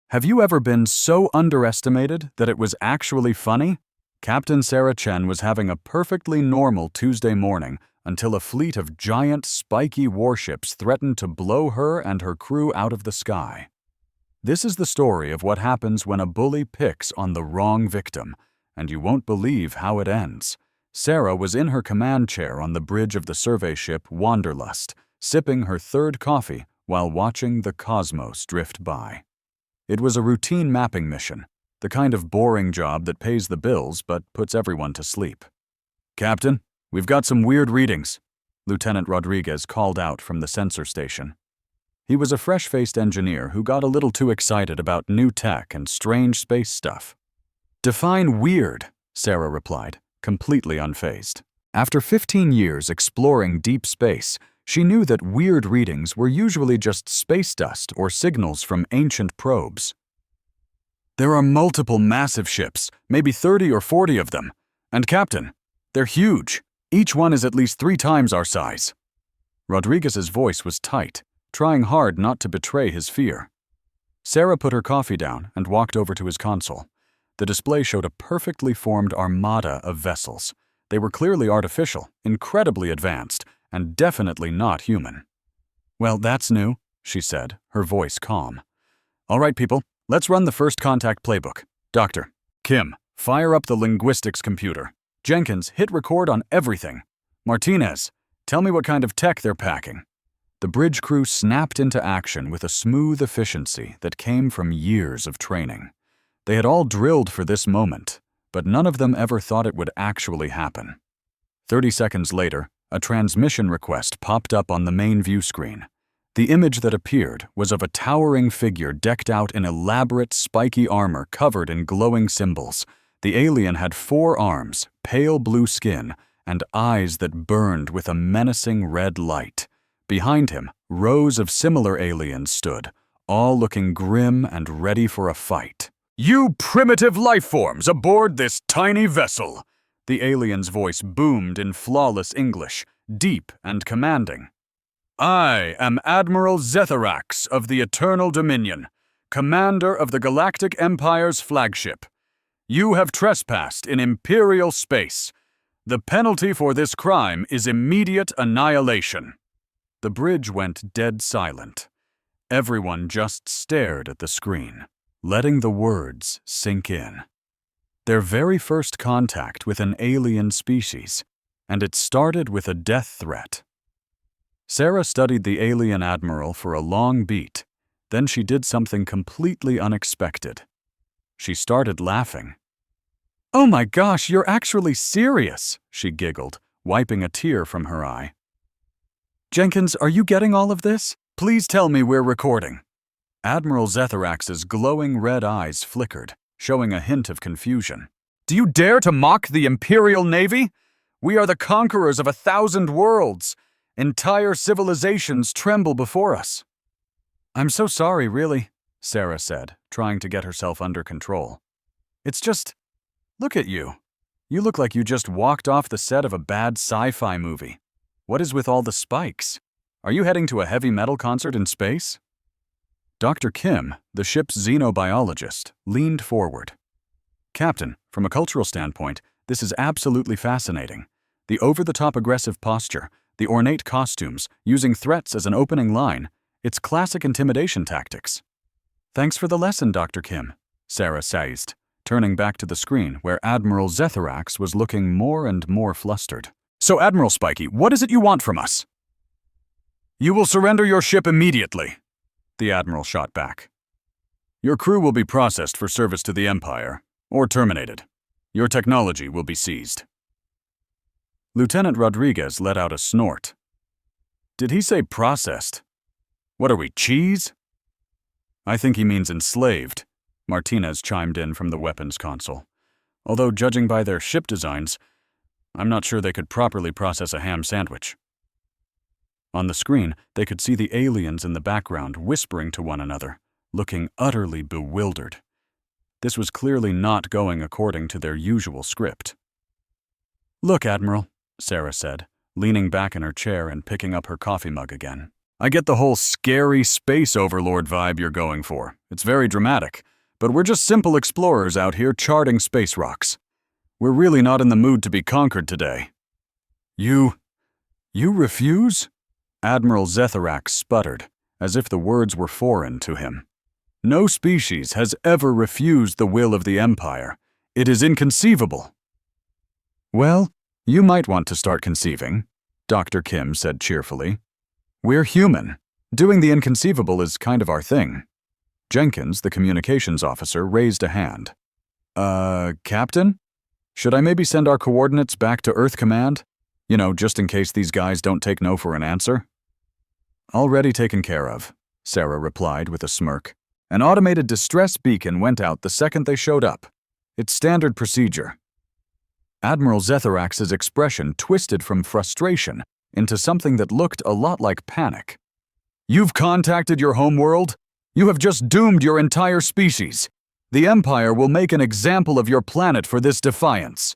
Have you ever been so underestimated that it was actually funny? Captain Sarah Chen was having a perfectly normal Tuesday morning until a fleet of giant, spiky warships threatened to blow her and her crew out of the sky. This is the story of what happens when a bully picks on the wrong victim, and you won't believe how it ends. Sarah was in her command chair on the bridge of the survey ship Wanderlust, sipping her third coffee while watching the cosmos drift by. It was a routine mapping mission, the kind of boring job that pays the bills but puts everyone to sleep. "Captain, we've got some weird readings," Lieutenant Rodriguez called out from the sensor station. He was a fresh-faced engineer who got a little too excited about new tech and strange space stuff. "Define weird," Sarah replied, completely unfazed. After 15 years exploring deep space, she knew that weird readings were usually just space dust or signals from ancient probes. "There are multiple massive ships, maybe 30 or 40 of them. And Captain, they're huge. Each one is at least 3 times our size." Rodriguez's voice was tight, trying hard not to betray his fear. Sarah put her coffee down and walked over to his console. The display showed a perfectly formed armada of vessels. They were clearly artificial, incredibly advanced, and definitely not human. "Well, that's new," she said, her voice calm. "All right, people, let's run the first contact playbook. Dr. Kim, fire up the linguistics computer. Jenkins, hit record on everything. Martinez, tell me what kind of tech they're packing." The bridge crew snapped into action with a smooth efficiency that came from years of training. They had all drilled for this moment, but none of them ever thought it would actually happen. 30 seconds later, a transmission request popped up on the main view screen. The image that appeared was of a towering figure decked out in elaborate, spiky armor covered in glowing symbols. The alien had 4 arms, pale blue skin, and eyes that burned with a menacing red light. Behind him, rows of similar aliens stood, all looking grim and ready for a fight. "You primitive life forms aboard this tiny vessel!" The alien's voice boomed in flawless English, deep and commanding. "I am Admiral Zetharax of the Eternal Dominion, commander of the Galactic Empire's flagship. You have trespassed in Imperial space. The penalty for this crime is immediate annihilation." The bridge went dead silent. Everyone just stared at the screen, letting the words sink in. Their very first contact with an alien species, and it started with a death threat. Sarah studied the alien admiral for a long beat. Then she did something completely unexpected. She started laughing. "Oh my gosh, you're actually serious," she giggled, wiping a tear from her eye. "Jenkins, are you getting all of this? Please tell me we're recording." Admiral Zetharax's glowing red eyes flickered, showing a hint of confusion. "Do you dare to mock the Imperial Navy? We are the conquerors of 1,000 worlds. Entire civilizations tremble before us." "I'm so sorry, really," Sarah said, trying to get herself under control. "It's just, look at you. You look like you just walked off the set of a bad sci-fi movie. What is with all the spikes? Are you heading to a heavy metal concert in space?" Dr. Kim, the ship's xenobiologist, leaned forward. "Captain, from a cultural standpoint, this is absolutely fascinating. The over-the-top aggressive posture, the ornate costumes, using threats as an opening line, it's classic intimidation tactics." "Thanks for the lesson, Dr. Kim," Sarah sized, turning back to the screen where Admiral Zetharax was looking more and more flustered. "So, Admiral Spiky, what is it you want from us?" "You will surrender your ship immediately," the Admiral shot back. "Your crew will be processed for service to the Empire, or terminated. Your technology will be seized." Lieutenant Rodriguez let out a snort. "Did he say processed? What are we, cheese?" "I think he means enslaved," Martinez chimed in from the weapons console. "Although, judging by their ship designs, I'm not sure they could properly process a ham sandwich." On the screen, they could see the aliens in the background whispering to one another, looking utterly bewildered. This was clearly not going according to their usual script. "Look, Admiral," Sarah said, leaning back in her chair and picking up her coffee mug again. I get the whole scary space overlord vibe you're going for. It's very dramatic, but we're just simple explorers out here charting space rocks. We're really not in the mood to be conquered today." You refuse?" Admiral Zetharax sputtered, as if the words were foreign to him. "No species has ever refused the will of the Empire. It is inconceivable." "Well, you might want to start conceiving," Dr. Kim said cheerfully. "We're human. Doing the inconceivable is kind of our thing." Jenkins, the communications officer, raised a hand. Captain? Should I maybe send our coordinates back to Earth Command? You know, just in case these guys don't take no for an answer?" "Already taken care of," Sarah replied with a smirk. An automated distress beacon went out the second they showed up. It's standard procedure. Admiral Zetharax's expression twisted from frustration into something that looked a lot like panic. "You've contacted your homeworld? You have just doomed your entire species. The Empire will make an example of your planet for this defiance."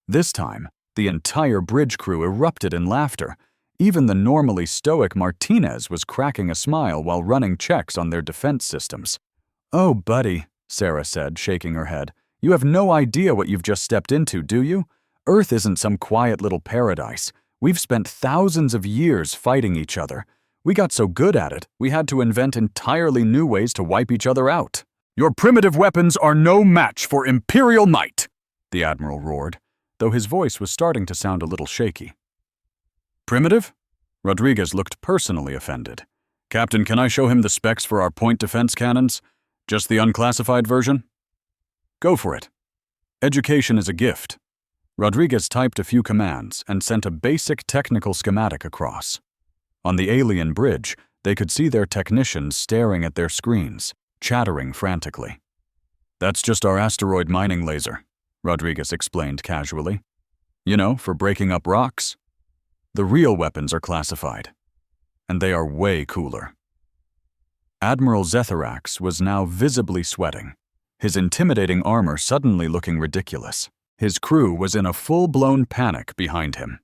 This time, the entire bridge crew erupted in laughter. Even the normally stoic Martinez was cracking a smile while running checks on their defense systems. "Oh, buddy," Sarah said, shaking her head. "You have no idea what you've just stepped into, do you? Earth isn't some quiet little paradise. We've spent thousands of years fighting each other. We got so good at it, we had to invent entirely new ways to wipe each other out." "Your primitive weapons are no match for Imperial might," the Admiral roared, though his voice was starting to sound a little shaky. "Primitive?" Rodriguez looked personally offended. "Captain, can I show him the specs for our point defense cannons? Just the unclassified version?" "Go for it. Education is a gift." Rodriguez typed a few commands and sent a basic technical schematic across. On the alien bridge, they could see their technicians staring at their screens, chattering frantically. "That's just our asteroid mining laser," Rodriguez explained casually. "You know, for breaking up rocks. The real weapons are classified, and they are way cooler." Admiral Zetharax was now visibly sweating, his intimidating armor suddenly looking ridiculous. His crew was in a full-blown panic behind him.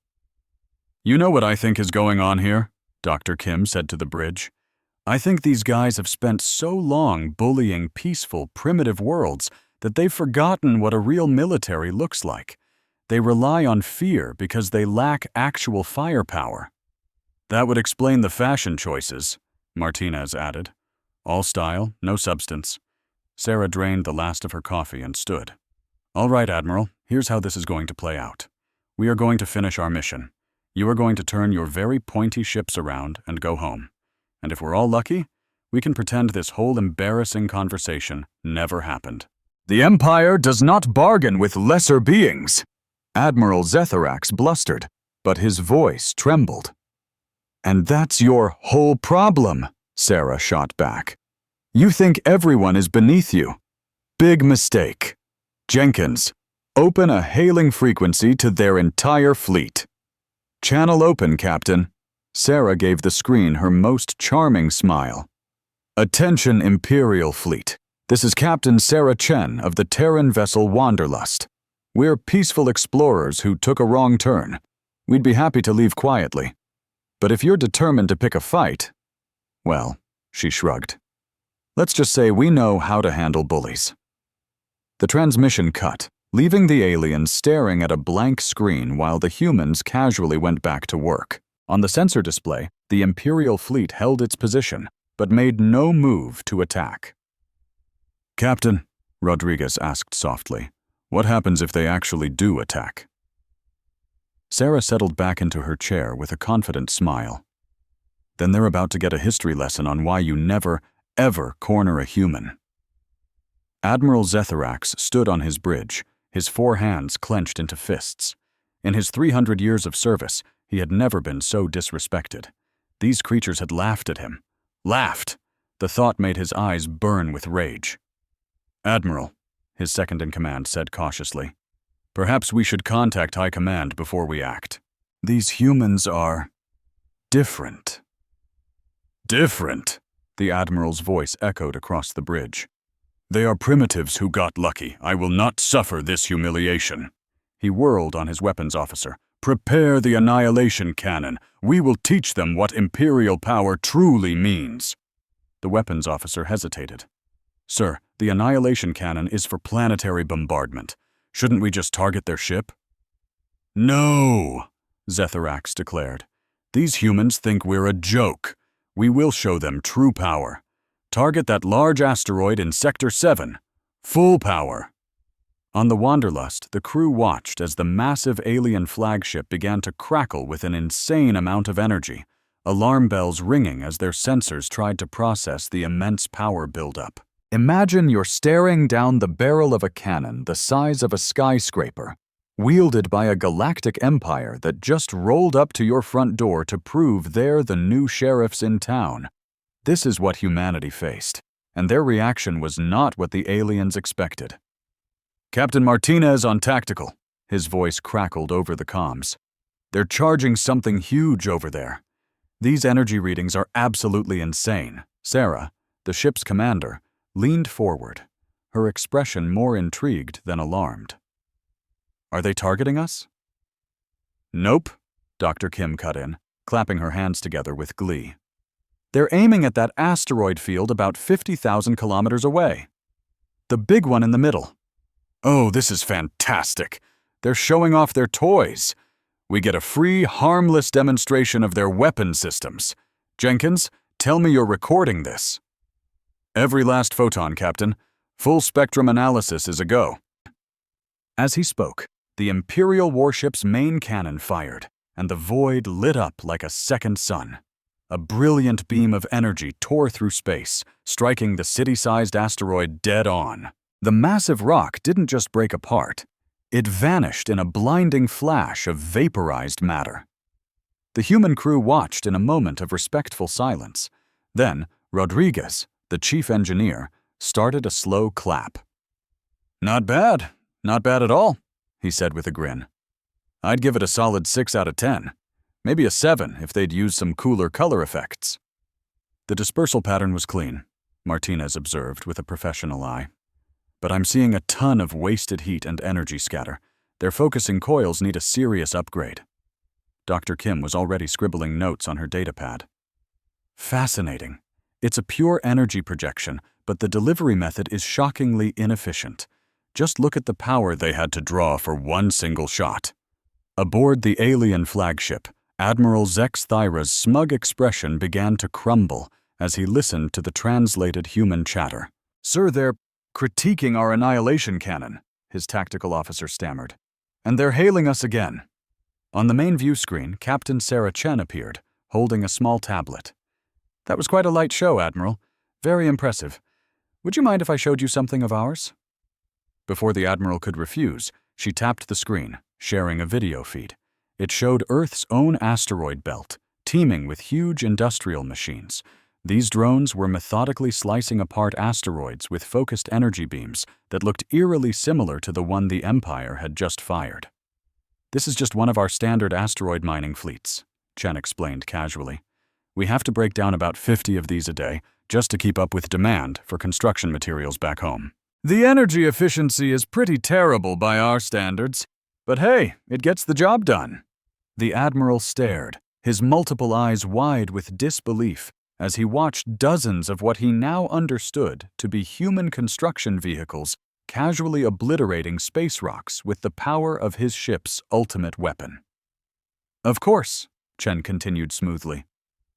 "You know what I think is going on here?" Dr. Kim said to the bridge. "I think these guys have spent so long bullying peaceful, primitive worlds that they've forgotten what a real military looks like. They rely on fear because they lack actual firepower." "That would explain the fashion choices," Martinez added. "All style, no substance." Sarah drained the last of her coffee and stood. "All right, Admiral, here's how this is going to play out. We are going to finish our mission. You are going to turn your very pointy ships around and go home. And if we're all lucky, we can pretend this whole embarrassing conversation never happened." "The Empire does not bargain with lesser beings," Admiral Zetharax blustered, but his voice trembled. "And that's your whole problem," Sarah shot back. "You think everyone is beneath you. Big mistake. Jenkins, open a hailing frequency to their entire fleet." "Channel open, Captain." Sarah gave the screen her most charming smile. "Attention, Imperial Fleet. This is Captain Sarah Chen of the Terran vessel Wanderlust. We're peaceful explorers who took a wrong turn. We'd be happy to leave quietly. But if you're determined to pick a fight, well," she shrugged. "Let's just say we know how to handle bullies." The transmission cut, leaving the aliens staring at a blank screen while the humans casually went back to work. On the sensor display, the Imperial fleet held its position, but made no move to attack. "Captain," Rodriguez asked softly, "what happens if they actually do attack?" Sarah settled back into her chair with a confident smile. "Then they're about to get a history lesson on why you never, ever corner a human." Admiral Zetharax stood on his bridge, his 4 hands clenched into fists. In his 300 years of service, he had never been so disrespected. These creatures had laughed at him. Laughed! The thought made his eyes burn with rage. "Admiral," his second-in-command said cautiously, "perhaps we should contact High Command before we act. These humans are different." "Different?" The Admiral's voice echoed across the bridge. "They are primitives who got lucky. I will not suffer this humiliation." He whirled on his weapons officer, Prepare the annihilation cannon. We will teach them what Imperial power truly means. The weapons officer hesitated. Sir, the annihilation cannon is for planetary bombardment. Shouldn't we just target their ship? No, Zetharax declared. These humans think we're a joke. We will show them true power. Target that large asteroid in Sector 7. Full power. On the Wanderlust, the crew watched as the massive alien flagship began to crackle with an insane amount of energy, alarm bells ringing as their sensors tried to process the immense power buildup. Imagine you're staring down the barrel of a cannon the size of a skyscraper, wielded by a galactic empire that just rolled up to your front door to prove they're the new sheriffs in town. This is what humanity faced, and their reaction was not what the aliens expected. Captain Martinez on tactical. His voice crackled over the comms. They're charging something huge over there. These energy readings are absolutely insane. Sarah, the ship's commander, leaned forward, her expression more intrigued than alarmed. Are they targeting us? Nope, Dr. Kim cut in, clapping her hands together with glee. They're aiming at that asteroid field about 50,000 kilometers away. The big one in the middle. Oh, this is fantastic. They're showing off their toys. We get a free, harmless demonstration of their weapon systems. Jenkins, tell me you're recording this. Every last photon, Captain. Full spectrum analysis is a go. As he spoke, the Imperial warship's main cannon fired, and the void lit up like a second sun. A brilliant beam of energy tore through space, striking the city-sized asteroid dead on. The massive rock didn't just break apart. It vanished in a blinding flash of vaporized matter. The human crew watched in a moment of respectful silence. Then, Rodriguez, the chief engineer, started a slow clap. Not bad at all, he said with a grin. I'd give it a solid 6 out of 10. Maybe a 7 if they'd used some cooler color effects. The dispersal pattern was clean, Martinez observed with a professional eye. But I'm seeing a ton of wasted heat and energy scatter. Their focusing coils need a serious upgrade. Dr. Kim was already scribbling notes on her datapad. Fascinating. It's a pure energy projection, but the delivery method is shockingly inefficient. Just look at the power they had to draw for one single shot. Aboard the alien flagship, Admiral Zex Thyra's smug expression began to crumble as he listened to the translated human chatter. Sir, they're critiquing our annihilation cannon, his tactical officer stammered. And they're hailing us again. On the main view screen, Captain Sarah Chen appeared, holding a small tablet. That was quite a light show, Admiral. Very impressive. Would you mind if I showed you something of ours? Before the Admiral could refuse, she tapped the screen, sharing a video feed. It showed Earth's own asteroid belt, teeming with huge industrial machines. These drones were methodically slicing apart asteroids with focused energy beams that looked eerily similar to the one the Empire had just fired. This is just one of our standard asteroid mining fleets, Chen explained casually. We have to break down about 50 of these a day just to keep up with demand for construction materials back home. The energy efficiency is pretty terrible by our standards, but hey, it gets the job done. The Admiral stared, his multiple eyes wide with disbelief, as he watched dozens of what he now understood to be human construction vehicles casually obliterating space rocks with the power of his ship's ultimate weapon. Of course, Chen continued smoothly.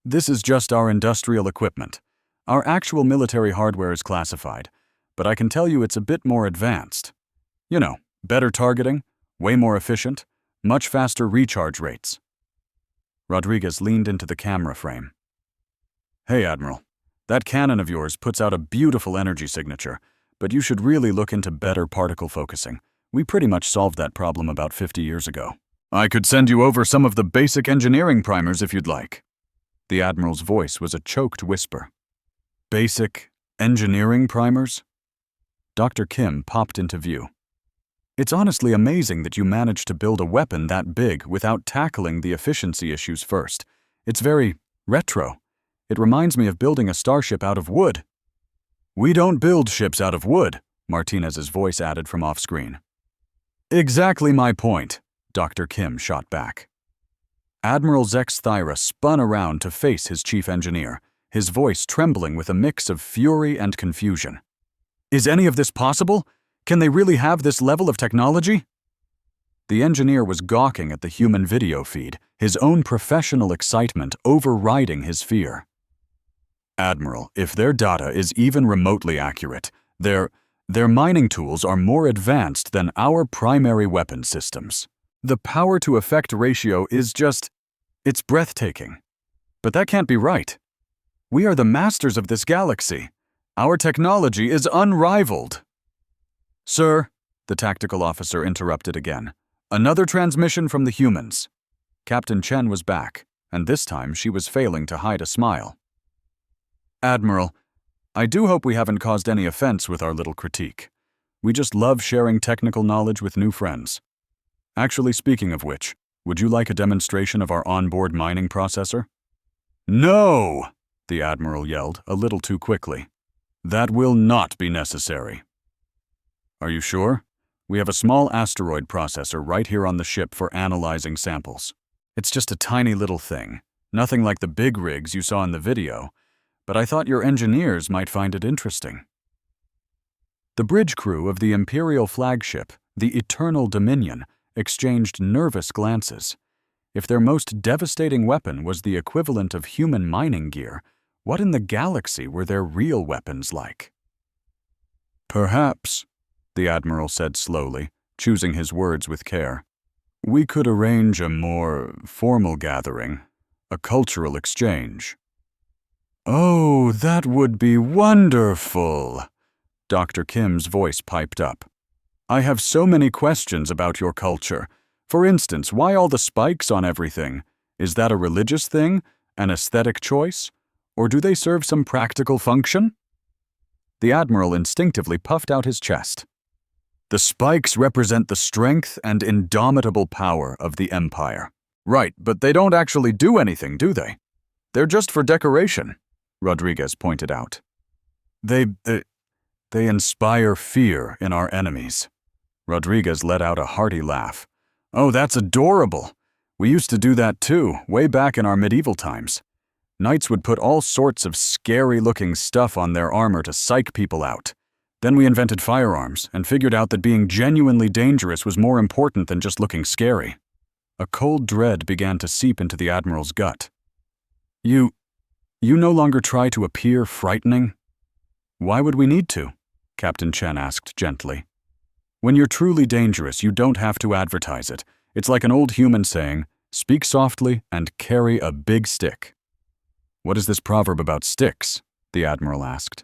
This is just our industrial equipment. Our actual military hardware is classified, but I can tell you it's a bit more advanced. You know, better targeting, way more efficient, much faster recharge rates. Rodriguez leaned into the camera frame. Hey, Admiral, that cannon of yours puts out a beautiful energy signature, but you should really look into better particle focusing. We pretty much solved that problem about 50 years ago. I could send you over some of the basic engineering primers if you'd like. The Admiral's voice was a choked whisper. Basic engineering primers? Dr. Kim popped into view. It's honestly amazing that you managed to build a weapon that big without tackling the efficiency issues first. It's very retro. It reminds me of building a starship out of wood. We don't build ships out of wood, Martinez's voice added from off-screen. Exactly my point. Dr. Kim shot back. Admiral Zex Thyra spun around to face his chief engineer, his voice trembling with a mix of fury and confusion. Is any of this possible? Can they really have this level of technology? The engineer was gawking at the human video feed, his own professional excitement overriding his fear. Admiral, if their data is even remotely accurate, their mining tools are more advanced than our primary weapon systems. The power-to-effect ratio is it's breathtaking. But that can't be right. We are the masters of this galaxy. Our technology is unrivaled. Sir, the tactical officer interrupted again. Another transmission from the humans. Captain Chen was back, and this time she was failing to hide a smile. Admiral, I do hope we haven't caused any offense with our little critique. We just love sharing technical knowledge with new friends. Actually, speaking of which, would you like a demonstration of our onboard mining processor? No! The Admiral yelled, a little too quickly. That will not be necessary. Are you sure? We have a small asteroid processor right here on the ship for analyzing samples. It's just a tiny little thing, nothing like the big rigs you saw in the video, but I thought your engineers might find it interesting. The bridge crew of the Imperial flagship, the Eternal Dominion, exchanged nervous glances. If their most devastating weapon was the equivalent of human mining gear, what in the galaxy were their real weapons like? Perhaps, the Admiral said slowly, choosing his words with care, we could arrange a more formal gathering, a cultural exchange. Oh, that would be wonderful, Dr. Kim's voice piped up. I have so many questions about your culture. For instance, why all the spikes on everything? Is that a religious thing, an aesthetic choice, or do they serve some practical function? The Admiral instinctively puffed out his chest. The spikes represent the strength and indomitable power of the Empire. Right, but they don't actually do anything, do they? They're just for decoration, Rodriguez pointed out. They inspire fear in our enemies. Rodriguez let out a hearty laugh. Oh, that's adorable. We used to do that too, way back in our medieval times. Knights would put all sorts of scary-looking stuff on their armor to psych people out. Then we invented firearms and figured out that being genuinely dangerous was more important than just looking scary. A cold dread began to seep into the Admiral's gut. You no longer try to appear frightening? Why would we need to? Captain Chen asked gently. When you're truly dangerous, you don't have to advertise it. It's like an old human saying, speak softly and carry a big stick. What is this proverb about sticks? The Admiral asked.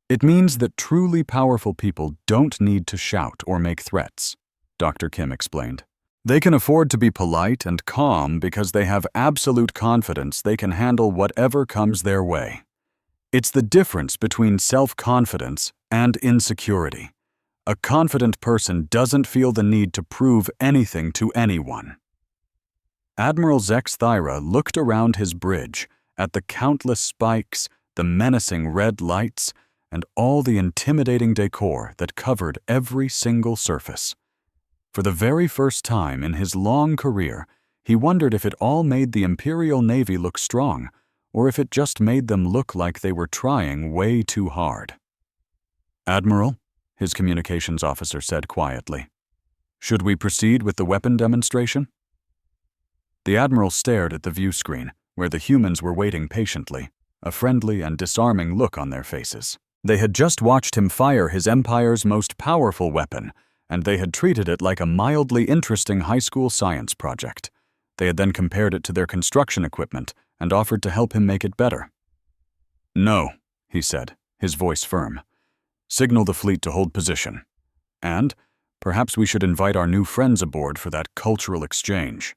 It means that truly powerful people don't need to shout or make threats, Dr. Kim explained. They can afford to be polite and calm because they have absolute confidence they can handle whatever comes their way. It's the difference between self-confidence and insecurity. A confident person doesn't feel the need to prove anything to anyone. Admiral Zex Thyra looked around his bridge at the countless spikes, the menacing red lights, and all the intimidating decor that covered every single surface. For the very first time in his long career, he wondered if it all made the Imperial Navy look strong, or if it just made them look like they were trying way too hard. Admiral, his communications officer said quietly, should we proceed with the weapon demonstration? The Admiral stared at the view screen, where the humans were waiting patiently, a friendly and disarming look on their faces. They had just watched him fire his Empire's most powerful weapon, and they had treated it like a mildly interesting high school science project. They had then compared it to their construction equipment and offered to help him make it better. No, he said, his voice firm. Signal the fleet to hold position. And perhaps we should invite our new friends aboard for that cultural exchange.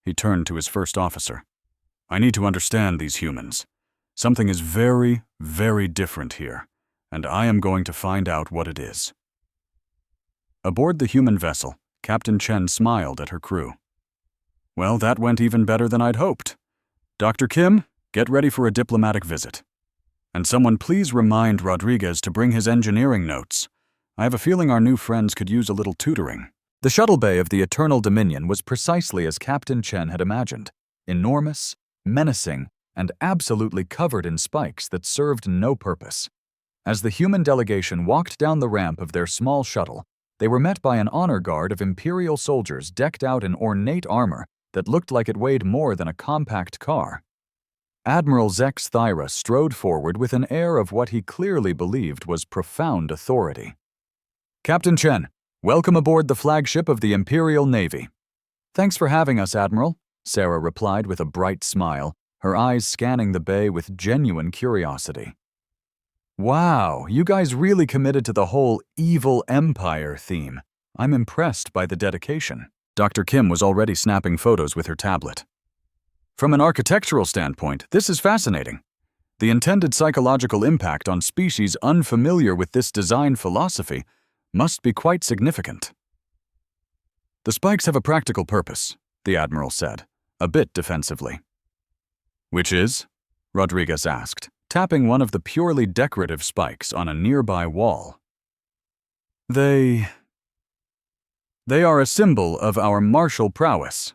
He turned to his first officer. I need to understand these humans. Something is very, very different here, and I am going to find out what it is. Aboard the human vessel, Captain Chen smiled at her crew. Well, that went even better than I'd hoped. Dr. Kim, get ready for a diplomatic visit. And someone please remind Rodriguez to bring his engineering notes. I have a feeling our new friends could use a little tutoring. The shuttle bay of the Eternal Dominion was precisely as Captain Chen had imagined, enormous, menacing, and absolutely covered in spikes that served no purpose. As the human delegation walked down the ramp of their small shuttle, they were met by an honor guard of Imperial soldiers decked out in ornate armor that looked like it weighed more than a compact car. Admiral Zex Thyra strode forward with an air of what he clearly believed was profound authority. "Captain Chen, welcome aboard the flagship of the Imperial Navy." "Thanks for having us, Admiral," Sarah replied with a bright smile, her eyes scanning the bay with genuine curiosity. "Wow, you guys really committed to the whole evil empire theme. I'm impressed by the dedication." Dr. Kim was already snapping photos with her tablet. "From an architectural standpoint, this is fascinating. The intended psychological impact on species unfamiliar with this design philosophy must be quite significant." "The spikes have a practical purpose," the Admiral said, a bit defensively. "Which is?" Rodriguez asked, tapping one of the purely decorative spikes on a nearby wall. They are a symbol of our martial prowess."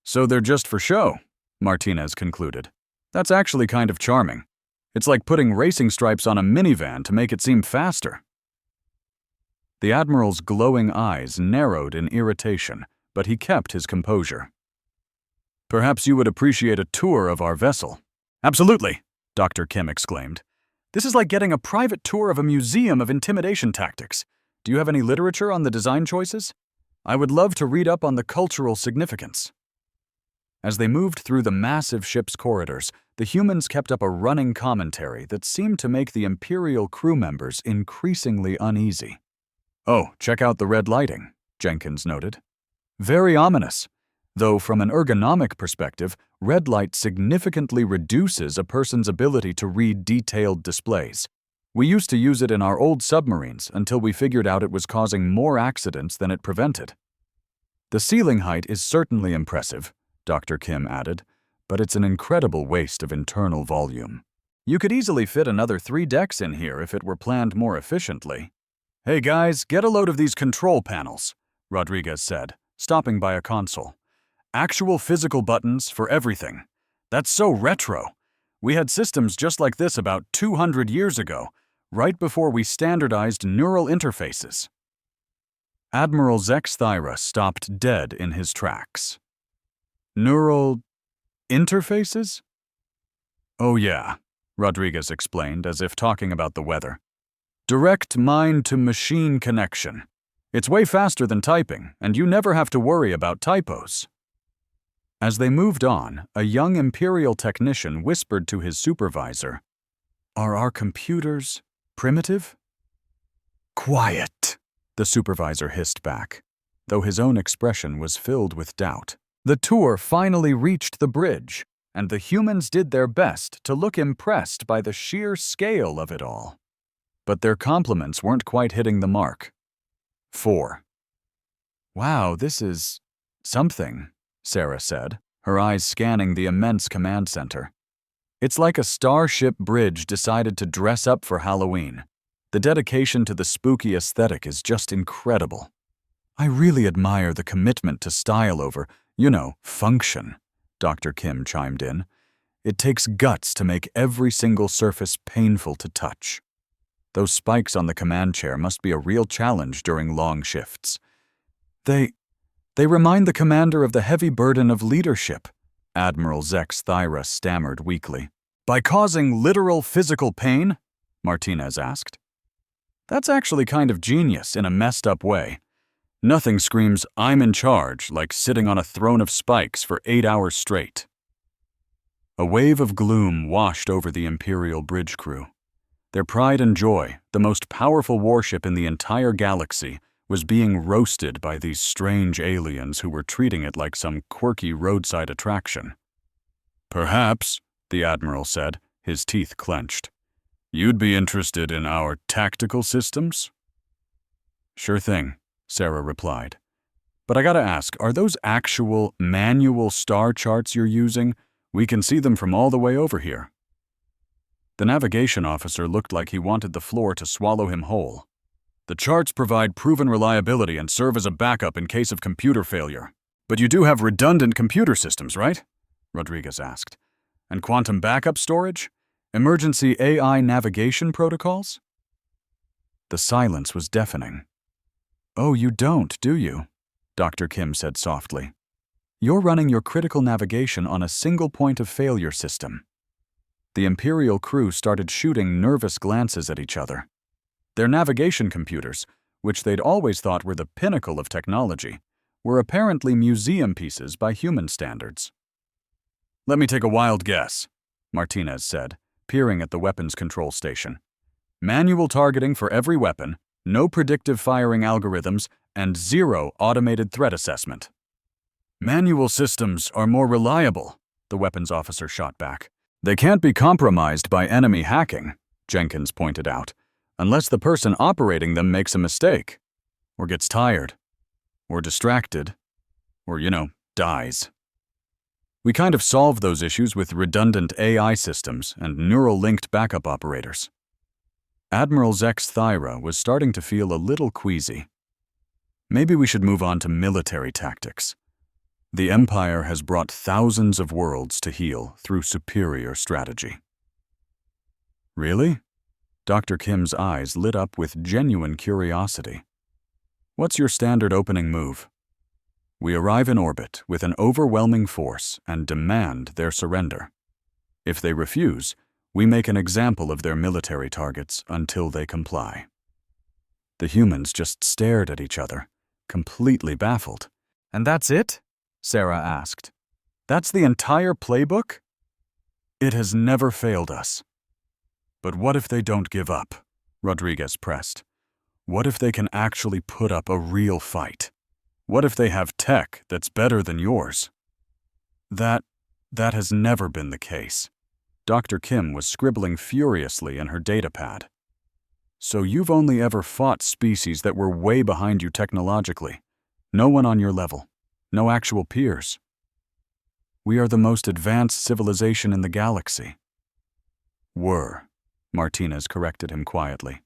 "So they're just for show," Martinez concluded. "That's actually kind of charming. It's like putting racing stripes on a minivan to make it seem faster." The Admiral's glowing eyes narrowed in irritation, but he kept his composure. "Perhaps you would appreciate a tour of our vessel." "Absolutely," Dr. Kim exclaimed. "This is like getting a private tour of a museum of intimidation tactics. Do you have any literature on the design choices? I would love to read up on the cultural significance." As they moved through the massive ship's corridors, the humans kept up a running commentary that seemed to make the Imperial crew members increasingly uneasy. "Oh, check out the red lighting," Jenkins noted. "Very ominous. Though from an ergonomic perspective, red light significantly reduces a person's ability to read detailed displays. We used to use it in our old submarines until we figured out it was causing more accidents than it prevented." "The ceiling height is certainly impressive," Dr. Kim added, "but it's an incredible waste of internal volume. You could easily fit another 3 decks in here if it were planned more efficiently." "Hey guys, get a load of these control panels," Rodriguez said, stopping by a console. "Actual physical buttons for everything. That's so retro. We had systems just like this about 200 years ago, right before we standardized neural interfaces." Admiral Zex Thyra stopped dead in his tracks. "Neural interfaces?" "Oh yeah," Rodriguez explained, as if talking about the weather. "Direct mind-to-machine connection. It's way faster than typing, and you never have to worry about typos." As they moved on, a young Imperial technician whispered to his supervisor, "Are our computers primitive?" "Quiet," the supervisor hissed back, though his own expression was filled with doubt. The tour finally reached the bridge, and the humans did their best to look impressed by the sheer scale of it all. But their compliments weren't quite hitting the mark. 4. "Wow, this is something," Sarah said, her eyes scanning the immense command center. "It's like a starship bridge decided to dress up for Halloween. The dedication to the spooky aesthetic is just incredible. I really admire the commitment to style over, function," Dr. Kim chimed in. "It takes guts to make every single surface painful to touch. Those spikes on the command chair must be a real challenge during long shifts. They remind the commander of the heavy burden of leadership," Admiral Zex Thyra stammered weakly. "By causing literal physical pain?" Martinez asked. "That's actually kind of genius in a messed up way. Nothing screams, 'I'm in charge,' like sitting on a throne of spikes for 8 hours straight." A wave of gloom washed over the Imperial bridge crew. Their pride and joy, the most powerful warship in the entire galaxy, was being roasted by these strange aliens who were treating it like some quirky roadside attraction. "Perhaps," the Admiral said, his teeth clenched, "you'd be interested in our tactical systems?" "Sure thing," Sarah replied. "But I gotta ask, are those actual manual star charts you're using? We can see them from all the way over here." The navigation officer looked like he wanted the floor to swallow him whole. The charts provide proven reliability and serve as a backup in case of computer failure. But you do have redundant computer systems, right? Rodriguez asked. And quantum backup storage? Emergency AI navigation protocols? The silence was deafening. Oh, you don't, do you? Dr. Kim said softly. You're running your critical navigation on a single point of failure system. The Imperial crew started shooting nervous glances at each other. Their navigation computers, which they'd always thought were the pinnacle of technology, were apparently museum pieces by human standards. Let me take a wild guess, Martinez said, peering at the weapons control station. Manual targeting for every weapon, no predictive firing algorithms, and zero automated threat assessment. Manual systems are more reliable, the weapons officer shot back. They can't be compromised by enemy hacking, Jenkins pointed out, unless the person operating them makes a mistake, or gets tired, or distracted, or, dies. We kind of solve those issues with redundant AI systems and neural-linked backup operators. Admiral Zex Thyra was starting to feel a little queasy. Maybe we should move on to military tactics. The Empire has brought thousands of worlds to heal through superior strategy. Really? Dr. Kim's eyes lit up with genuine curiosity. What's your standard opening move? We arrive in orbit with an overwhelming force and demand their surrender. If they refuse, we make an example of their military targets until they comply. The humans just stared at each other, completely baffled. And that's it? Sarah asked. That's the entire playbook? It has never failed us. But what if they don't give up? Rodriguez pressed. What if they can actually put up a real fight? What if they have tech that's better than yours? That has never been the case. Dr. Kim was scribbling furiously in her datapad. So you've only ever fought species that were way behind you technologically. No one on your level. No actual peers. We are the most advanced civilization in the galaxy. Were, Martinez corrected him quietly.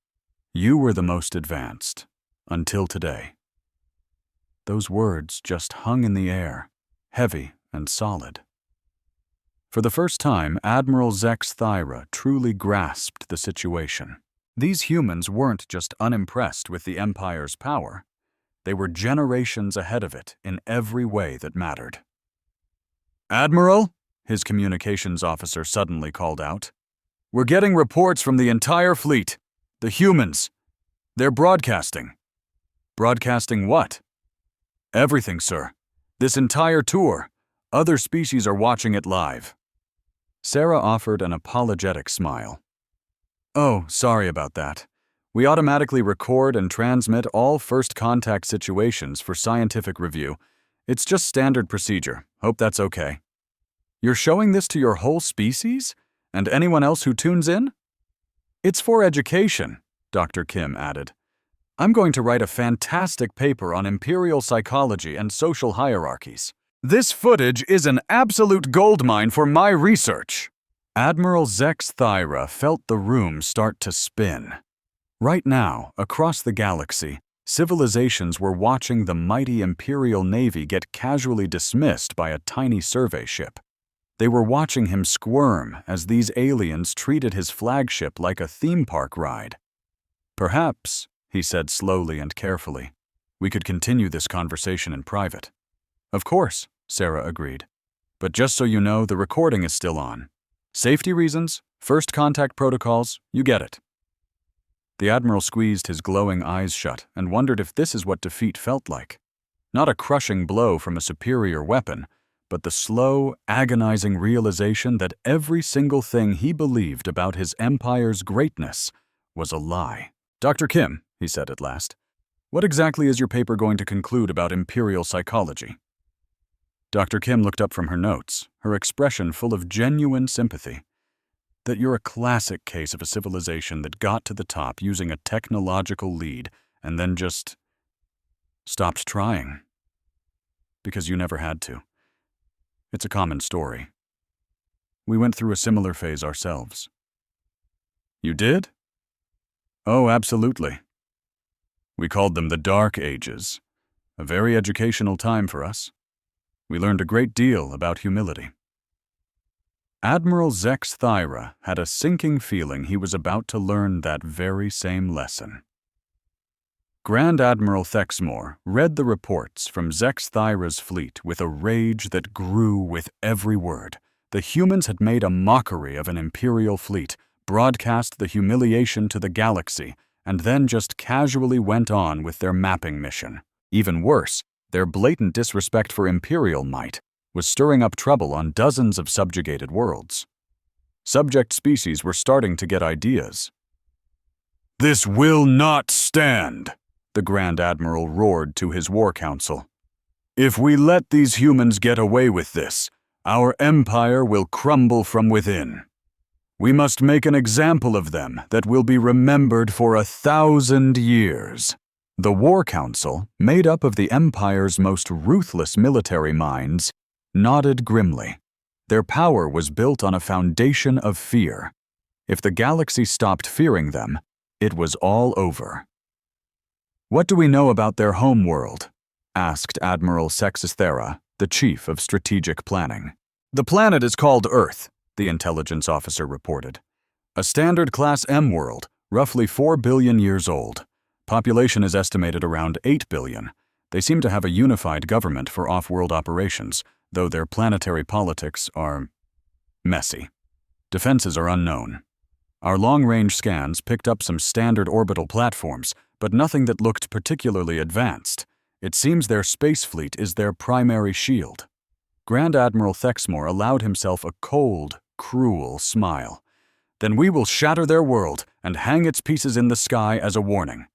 You were the most advanced, until today. Those words just hung in the air, heavy and solid. For the first time, Admiral Zex Thyra truly grasped the situation. These humans weren't just unimpressed with the Empire's power. They were generations ahead of it in every way that mattered. Admiral, his communications officer suddenly called out. We're getting reports from the entire fleet. The humans. They're broadcasting. Broadcasting what? Everything, sir. This entire tour. Other species are watching it live. Sarah offered an apologetic smile. Oh, sorry about that. We automatically record and transmit all first contact situations for scientific review. It's just standard procedure. Hope that's okay. You're showing this to your whole species? And anyone else who tunes in? It's for education, Dr. Kim added. I'm going to write a fantastic paper on imperial psychology and social hierarchies. This footage is an absolute goldmine for my research. Admiral Zex Thyra felt the room start to spin. Right now, across the galaxy, civilizations were watching the mighty Imperial Navy get casually dismissed by a tiny survey ship. They were watching him squirm as these aliens treated his flagship like a theme park ride. Perhaps, he said slowly and carefully, we could continue this conversation in private. Of course, Sarah agreed. But just so you know, the recording is still on. Safety reasons, first contact protocols, you get it. The Admiral squeezed his glowing eyes shut and wondered if this is what defeat felt like. Not a crushing blow from a superior weapon, but the slow, agonizing realization that every single thing he believed about his empire's greatness was a lie. Dr. Kim, he said at last, what exactly is your paper going to conclude about imperial psychology? Dr. Kim looked up from her notes, her expression full of genuine sympathy. That you're a classic case of a civilization that got to the top using a technological lead and then just stopped trying. Because you never had to. It's a common story. We went through a similar phase ourselves. You did? Oh, absolutely. We called them the Dark Ages. A very educational time for us. We learned a great deal about humility. Admiral Zex Thyra had a sinking feeling he was about to learn that very same lesson. Grand Admiral Thexmore read the reports from Zex Thyra's fleet with a rage that grew with every word. The humans had made a mockery of an Imperial fleet, broadcast the humiliation to the galaxy, and then just casually went on with their mapping mission. Even worse, their blatant disrespect for Imperial might was stirring up trouble on dozens of subjugated worlds. Subject species were starting to get ideas. "This will not stand," the Grand Admiral roared to his war council. "If we let these humans get away with this, our empire will crumble from within. We must make an example of them that will be remembered for 1,000 years. The War Council, made up of the Empire's most ruthless military minds, nodded grimly. Their power was built on a foundation of fear. If the galaxy stopped fearing them, it was all over. "What do we know about their home world?" asked Admiral Sexisthera, the chief of strategic planning. "The planet is called Earth," the intelligence officer reported. "A standard Class M world, roughly 4 billion years old. Population is estimated around 8 billion. They seem to have a unified government for off-world operations, though their planetary politics are messy. Defenses are unknown. Our long-range scans picked up some standard orbital platforms, but nothing that looked particularly advanced. It seems their space fleet is their primary shield." Grand Admiral Thexmore allowed himself a cold, cruel smile. "Then we will shatter their world and hang its pieces in the sky as a warning.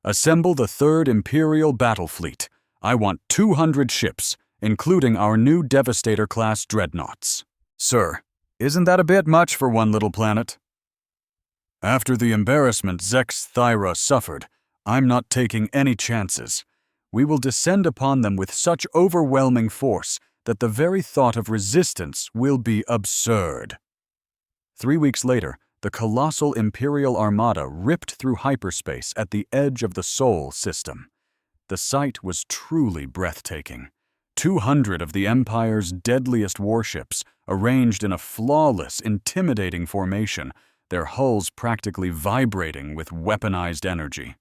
Assemble the 3rd Imperial Battle Fleet. I want 200 ships, including our new Devastator-class dreadnoughts." "Sir, isn't that a bit much for one little planet?" "After the embarrassment Zex Thyra suffered, I'm not taking any chances. We will descend upon them with such overwhelming force that the very thought of resistance will be absurd." 3 weeks later, the colossal Imperial Armada ripped through hyperspace at the edge of the Sol system. The sight was truly breathtaking. 200 of the Empire's deadliest warships, arranged in a flawless, intimidating formation, their hulls practically vibrating with weaponized energy.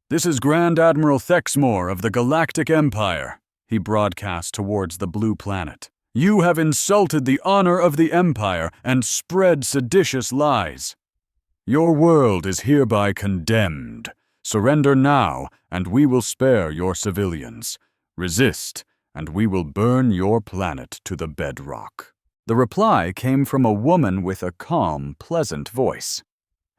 "This is Grand Admiral Thexmore of the Galactic Empire," he broadcast towards the blue planet. "You have insulted the honor of the Empire and spread seditious lies. Your world is hereby condemned. Surrender now, and we will spare your civilians. Resist, and we will burn your planet to the bedrock." The reply came from a woman with a calm, pleasant voice.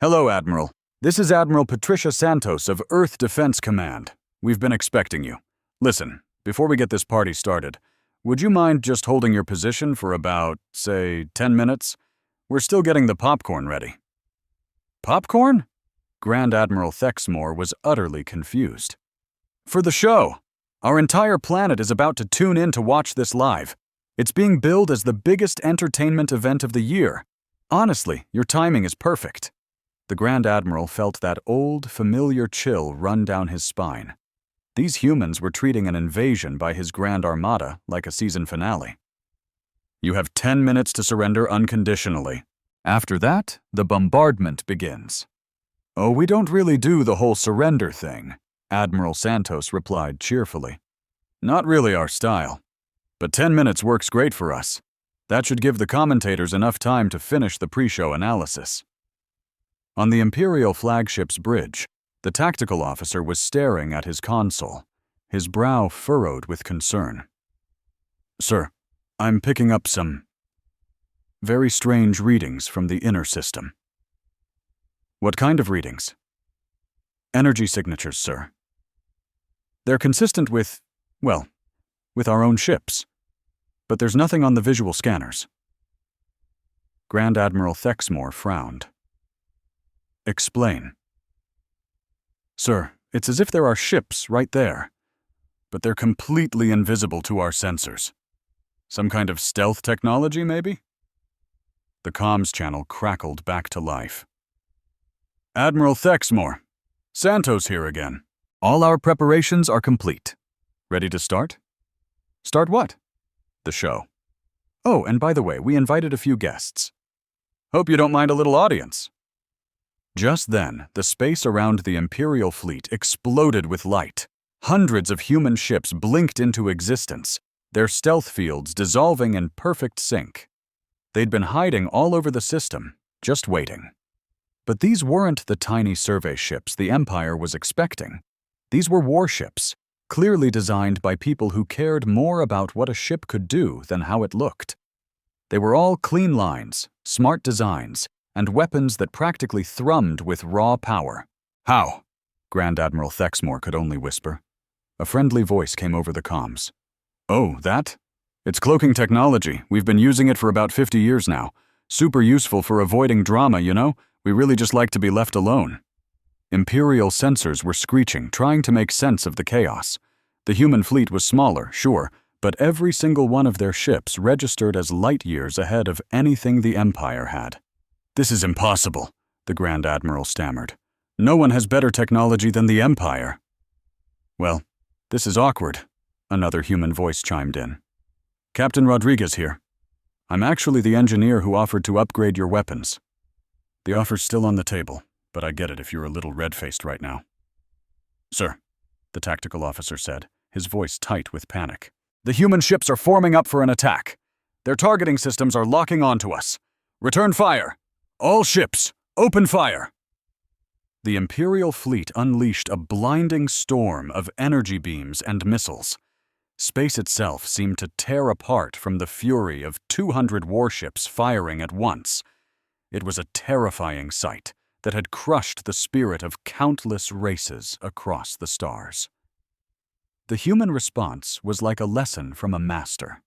"Hello, Admiral. This is Admiral Patricia Santos of Earth Defense Command. We've been expecting you. Listen, before we get this party started, would you mind just holding your position for about, say, 10 minutes? We're still getting the popcorn ready." "Popcorn?" Grand Admiral Thexmore was utterly confused. "For the show. Our entire planet is about to tune in to watch this live. It's being billed as the biggest entertainment event of the year. Honestly, your timing is perfect." The Grand Admiral felt that old, familiar chill run down his spine. These humans were treating an invasion by his Grand Armada like a season finale. "You have 10 minutes to surrender unconditionally. After that, the bombardment begins." "Oh, we don't really do the whole surrender thing," Admiral Santos replied cheerfully. "Not really our style. But 10 minutes works great for us. That should give the commentators enough time to finish the pre-show analysis." On the Imperial flagship's bridge, the tactical officer was staring at his console, his brow furrowed with concern. "Sir, I'm picking up some very strange readings from the inner system." "What kind of readings?" "Energy signatures, sir. They're consistent with, well, with our own ships. But there's nothing on the visual scanners." Grand Admiral Thexmore frowned. "Explain." "Sir, it's as if there are ships right there, but they're completely invisible to our sensors. Some kind of stealth technology, maybe?" The comms channel crackled back to life. "Admiral Thexmore, Santos here again. All our preparations are complete. Ready to start? Start what? The show. Oh, and by the way, we invited a few guests. Hope you don't mind a little audience. Just then, the space around the Imperial fleet exploded with light. Hundreds of human ships blinked into existence, their stealth fields dissolving in perfect sync. They'd been hiding all over the system, just waiting. But these weren't the tiny survey ships the Empire was expecting. These were warships, clearly designed by people who cared more about what a ship could do than how it looked. They were all clean lines, smart designs, and weapons that practically thrummed with raw power. How? Grand Admiral Thexmore could only whisper. A friendly voice came over the comms. Oh, that? It's cloaking technology. We've been using it for about 50 years now. Super useful for avoiding drama, you know? We really just like to be left alone. Imperial sensors were screeching, trying to make sense of the chaos. The human fleet was smaller, sure, but every single one of their ships registered as light years ahead of anything the Empire had. This is impossible, the Grand Admiral stammered. No one has better technology than the Empire. Well, this is awkward, another human voice chimed in. Captain Rodriguez here. I'm actually the engineer who offered to upgrade your weapons. The offer's still on the table, but I get it if you're a little red-faced right now. Sir, the tactical officer said, his voice tight with panic. The human ships are forming up for an attack. Their targeting systems are locking onto us. Return fire! All ships, open fire! The Imperial fleet unleashed a blinding storm of energy beams and missiles. Space itself seemed to tear apart from the fury of 200 warships firing at once. It was a terrifying sight that had crushed the spirit of countless races across the stars. The human response was like a lesson from a master.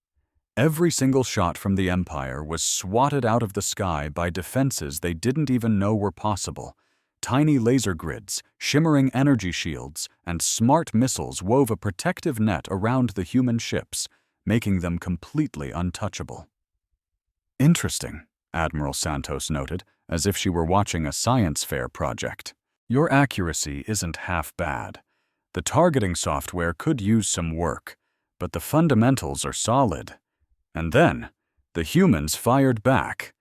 Every single shot from the Empire was swatted out of the sky by defenses they didn't even know were possible. Tiny laser grids, shimmering energy shields, and smart missiles wove a protective net around the human ships, making them completely untouchable. Interesting, Admiral Santos noted, as if she were watching a science fair project. Your accuracy isn't half bad. The targeting software could use some work, but the fundamentals are solid. And then, the humans fired back.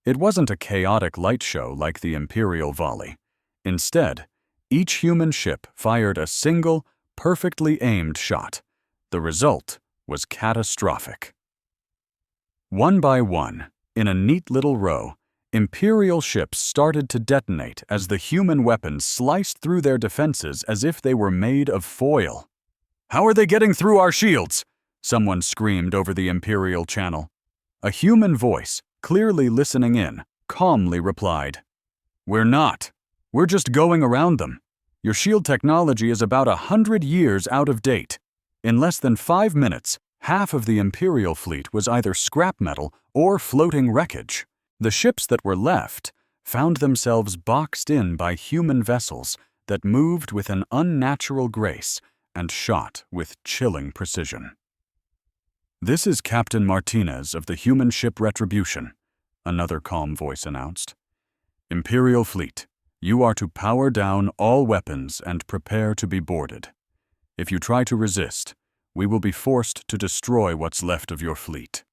It wasn't a chaotic light show like the Imperial volley. Instead, each human ship fired a single, perfectly aimed shot. The result was catastrophic. One by one, in a neat little row, Imperial ships started to detonate as the human weapons sliced through their defenses as if they were made of foil. "How are they getting through our shields?" someone screamed over the Imperial channel. A human voice, clearly listening in, calmly replied, "We're not. We're just going around them. Your shield technology is about 100 years out of date. In less than 5 minutes, half of the Imperial fleet was either scrap metal or floating wreckage. The ships that were left found themselves boxed in by human vessels that moved with an unnatural grace and shot with chilling precision." "This is Captain Martinez of the human ship Retribution," another calm voice announced. "Imperial fleet, you are to power down all weapons and prepare to be boarded. If you try to resist, we will be forced to destroy what's left of your fleet."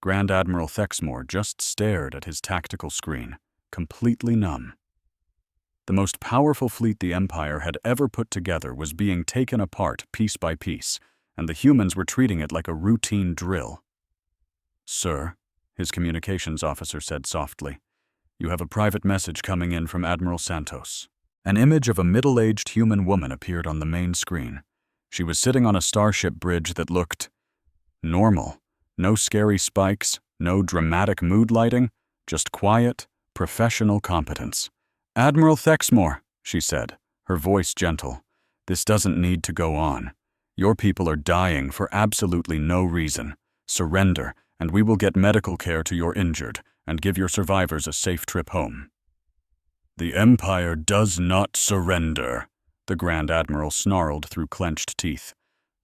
Grand Admiral Thexmore just stared at his tactical screen, completely numb. The most powerful fleet the Empire had ever put together was being taken apart piece by piece, and the humans were treating it like a routine drill. "Sir," his communications officer said softly, "you have a private message coming in from Admiral Santos." An image of a middle-aged human woman appeared on the main screen. She was sitting on a starship bridge that looked normal. No scary spikes, no dramatic mood lighting, just quiet, professional competence. "Admiral Thexmore," she said, her voice gentle, "this doesn't need to go on. Your people are dying for absolutely no reason. Surrender, and we will get medical care to your injured and give your survivors a safe trip home." "The Empire does not surrender," the Grand Admiral snarled through clenched teeth.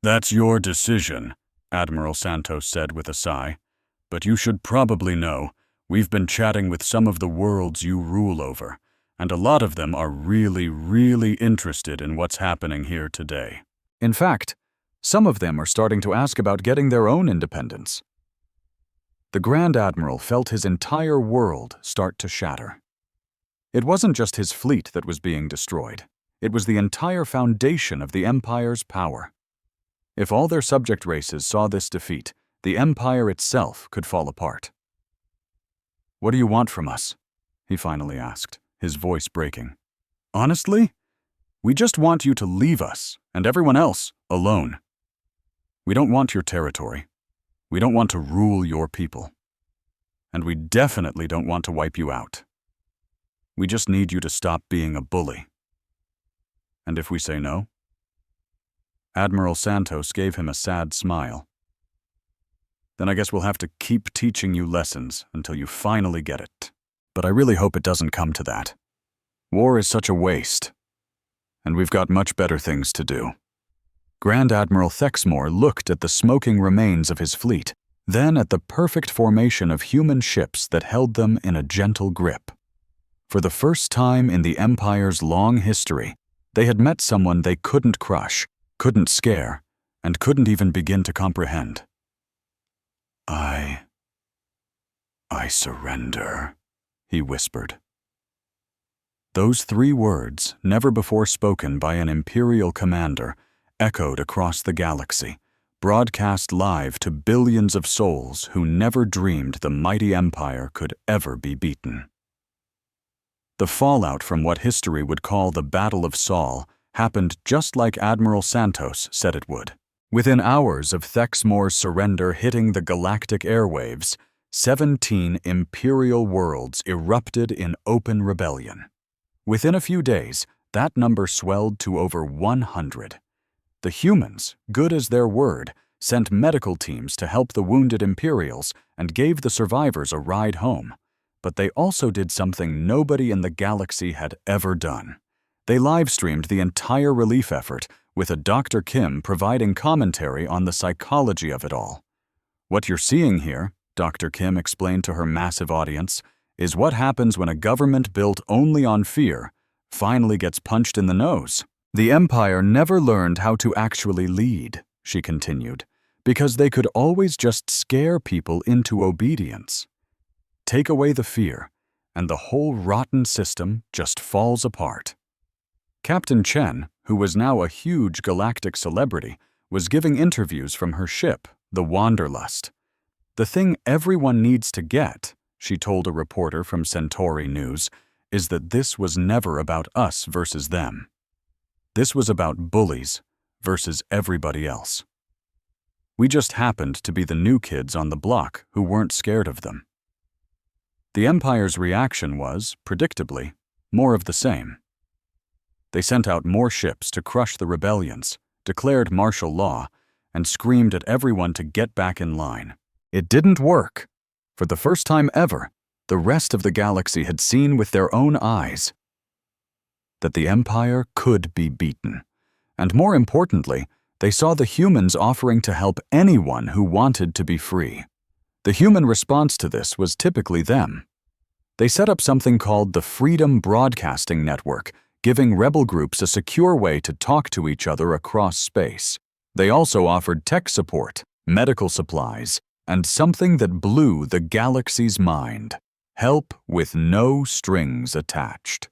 "That's your decision," Admiral Santos said with a sigh. "But you should probably know, we've been chatting with some of the worlds you rule over, And a lot of them are really interested in what's happening here today. In fact, some of them are starting to ask about getting their own independence. The Grand Admiral felt his entire world start to shatter. It wasn't just his fleet that was being destroyed. It was the entire foundation of the Empire's power. If all their subject races saw this defeat, the Empire itself could fall apart. "What do you want from us?" he finally asked, his voice breaking. "Honestly, we just want you to leave us, and everyone else, alone. We don't want your territory. We don't want to rule your people. And we definitely don't want to wipe you out. We just need you to stop being a bully." "And if we say no?" Admiral Santos gave him a sad smile. "Then I guess we'll have to keep teaching you lessons until you finally get it. But I really hope it doesn't come to that. War is such a waste, and we've got much better things to do." Grand Admiral Thexmore looked at the smoking remains of his fleet, then at the perfect formation of human ships that held them in a gentle grip. For the first time in the Empire's long history, they had met someone they couldn't crush, couldn't scare, and couldn't even begin to comprehend. I surrender," he whispered. Those 3 words, never before spoken by an Imperial commander, echoed across the galaxy, broadcast live to billions of souls who never dreamed the mighty Empire could ever be beaten. The fallout from what history would call the Battle of Saul happened just like Admiral Santos said it would. Within hours of Thexmore's surrender hitting the galactic airwaves, 17 Imperial worlds erupted in open rebellion. Within a few days, that number swelled to over 100. The humans, good as their word, sent medical teams to help the wounded Imperials and gave the survivors a ride home. But they also did something nobody in the galaxy had ever done. They live-streamed the entire relief effort, with a Dr. Kim providing commentary on the psychology of it all. "What you're seeing here," Dr. Kim explained to her massive audience, "is what happens when a government built only on fear finally gets punched in the nose. The Empire never learned how to actually lead," she continued, "because they could always just scare people into obedience. Take away the fear, and the whole rotten system just falls apart." Captain Chen, who was now a huge galactic celebrity, was giving interviews from her ship, the Wanderlust. "The thing everyone needs to get," she told a reporter from Centauri News, "is that this was never about us versus them. This was about bullies versus everybody else. We just happened to be the new kids on the block who weren't scared of them." The Empire's reaction was, predictably, more of the same. They sent out more ships to crush the rebellions, declared martial law, and screamed at everyone to get back in line. It didn't work. For the first time ever, the rest of the galaxy had seen with their own eyes that the Empire could be beaten. And more importantly, they saw the humans offering to help anyone who wanted to be free. The human response to this was typically them. They set up something called the Freedom Broadcasting Network, giving rebel groups a secure way to talk to each other across space. They also offered tech support, medical supplies, and something that blew the galaxy's mind: help with no strings attached.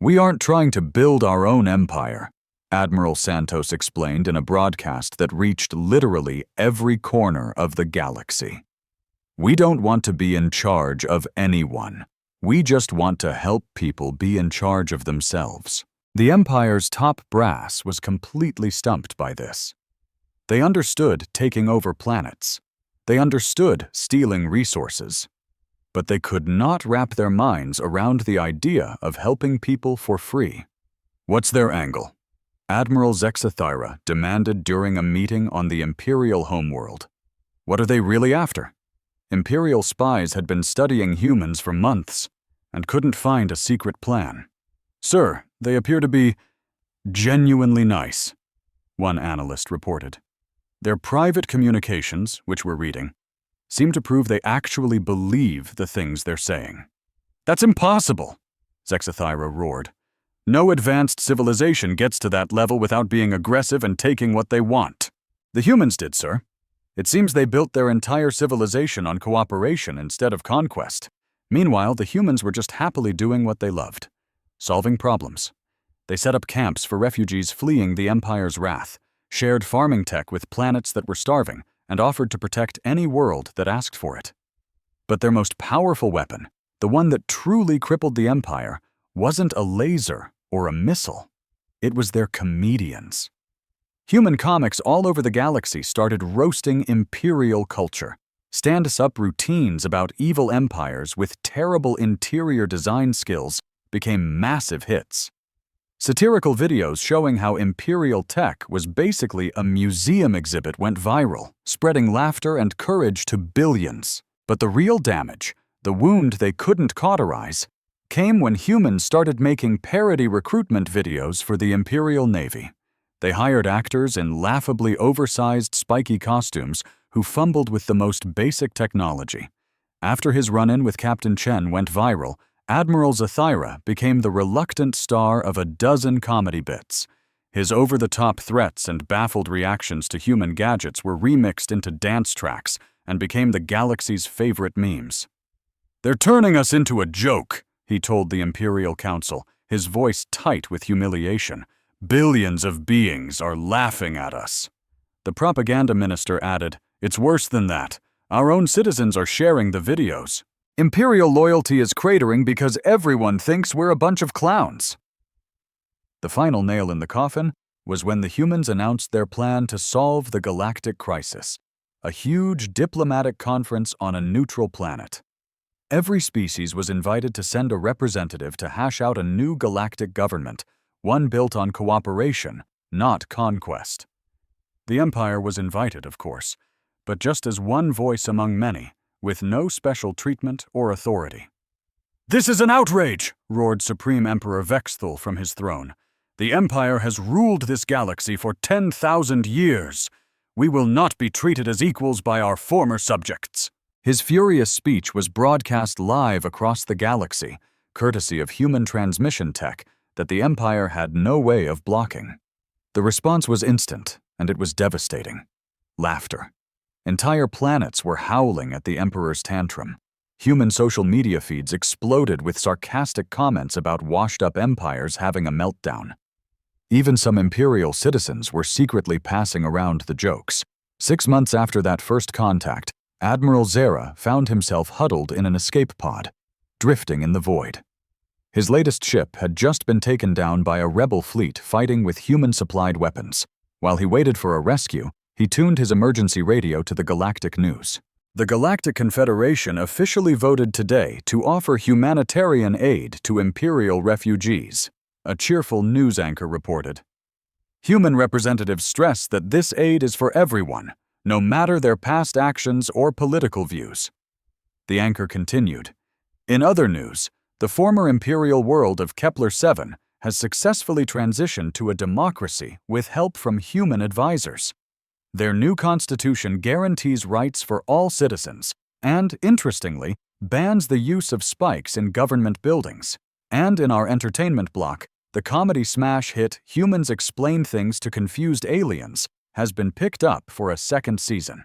"We aren't trying to build our own empire," Admiral Santos explained in a broadcast that reached literally every corner of the galaxy. "We don't want to be in charge of anyone. We just want to help people be in charge of themselves." The Empire's top brass was completely stumped by this. They understood taking over planets. They understood stealing resources. But they could not wrap their minds around the idea of helping people for free. "What's their angle?" Admiral Zexathyra demanded during a meeting on the Imperial homeworld. "What are they really after?" Imperial spies had been studying humans for months and couldn't find a secret plan. "Sir, they appear to be genuinely nice," one analyst reported. "Their private communications, which we're reading, seem to prove they actually believe the things they're saying." "That's impossible," Zexathyra roared. "No advanced civilization gets to that level without being aggressive and taking what they want." "The humans did, sir. It seems they built their entire civilization on cooperation instead of conquest. Meanwhile, the humans were just happily doing what they loved, solving problems. They set up camps for refugees fleeing the Empire's wrath, shared farming tech with planets that were starving, and offered to protect any world that asked for it. But their most powerful weapon, the one that truly crippled the Empire, wasn't a laser or a missile. It was their comedians. Human comics all over the galaxy started roasting imperial culture. Stand-up routines about evil empires with terrible interior design skills became massive hits. Satirical videos showing how imperial tech was basically a museum exhibit went viral, spreading laughter and courage to billions. But the real damage, the wound they couldn't cauterize, came when humans started making parody recruitment videos for the Imperial Navy. They hired actors in laughably oversized spiky costumes who fumbled with the most basic technology. After his run-in with Captain Chen went viral, Admiral Zethira became the reluctant star of a dozen comedy bits. His over-the-top threats and baffled reactions to human gadgets were remixed into dance tracks and became the galaxy's favorite memes. "They're turning us into a joke," he told the Imperial Council, his voice tight with humiliation. "Billions of beings are laughing at us." The propaganda minister added, "It's worse than that. Our own citizens are sharing the videos. Imperial loyalty is cratering because everyone thinks we're a bunch of clowns." The final nail in the coffin was when the humans announced their plan to solve the galactic crisis, a huge diplomatic conference on a neutral planet. Every species was invited to send a representative to hash out a new galactic government, one built on cooperation, not conquest. The Empire was invited, of course, but just as one voice among many, with no special treatment or authority. "This is an outrage!" roared Supreme Emperor Vexthul from his throne. "The Empire has ruled this galaxy for 10,000 years. We will not be treated as equals by our former subjects." His furious speech was broadcast live across the galaxy, courtesy of human transmission tech that the Empire had no way of blocking. The response was instant, and it was devastating. Laughter. Entire planets were howling at the Emperor's tantrum. Human social media feeds exploded with sarcastic comments about washed-up empires having a meltdown. Even some Imperial citizens were secretly passing around the jokes. 6 months after that first contact, Admiral Zera found himself huddled in an escape pod, drifting in the void. His latest ship had just been taken down by a rebel fleet fighting with human-supplied weapons. While he waited for a rescue, he tuned his emergency radio to the galactic news. The Galactic Confederation officially voted today to offer humanitarian aid to Imperial refugees, a cheerful news anchor reported. Human representatives stress that this aid is for everyone, no matter their past actions or political views. The anchor continued. In other news, the former imperial world of Kepler-7 has successfully transitioned to a democracy with help from human advisors. Their new constitution guarantees rights for all citizens and, interestingly, bans the use of spikes in government buildings. And in our entertainment block, the comedy smash hit Humans Explain Things to Confused Aliens has been picked up for a second season.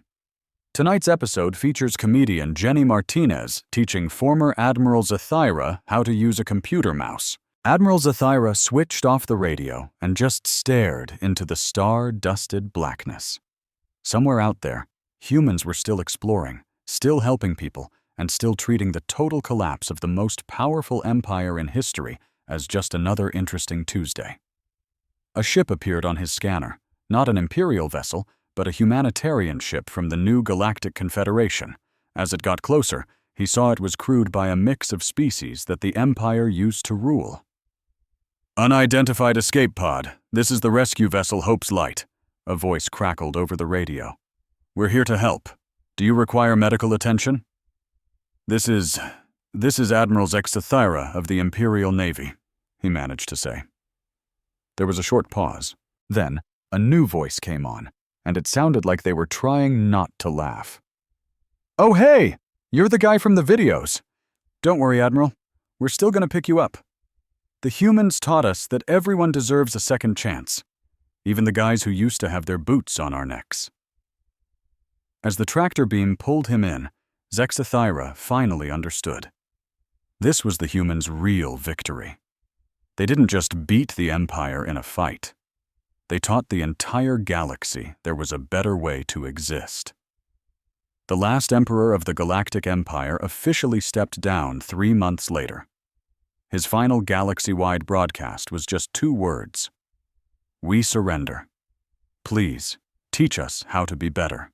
Tonight's episode features comedian Jenny Martinez teaching former Admiral Zethira how to use a computer mouse. Admiral Zethira switched off the radio and just stared into the star-dusted blackness. Somewhere out there, humans were still exploring, still helping people, and still treating the total collapse of the most powerful empire in history as just another interesting Tuesday. A ship appeared on his scanner, not an imperial vessel, but a humanitarian ship from the new Galactic Confederation. As it got closer, he saw it was crewed by a mix of species that the Empire used to rule. "Unidentified escape pod. This is the rescue vessel Hope's Light," a voice crackled over the radio. "We're here to help. Do you require medical attention?" This is Admiral Zexathyra of the Imperial Navy," he managed to say. There was a short pause. Then, a new voice came on, and it sounded like they were trying not to laugh. "Oh hey! You're the guy from the videos. Don't worry, Admiral. We're still going to pick you up. The humans taught us that everyone deserves a second chance, even the guys who used to have their boots on our necks. As the tractor beam pulled him in, Zexathyra finally understood. This was the humans' real victory. They didn't just beat the Empire in a fight. They taught the entire galaxy there was a better way to exist. The last emperor of the Galactic Empire officially stepped down 3 months later. His final galaxy-wide broadcast was just 2 words. "We surrender. Please, teach us how to be better."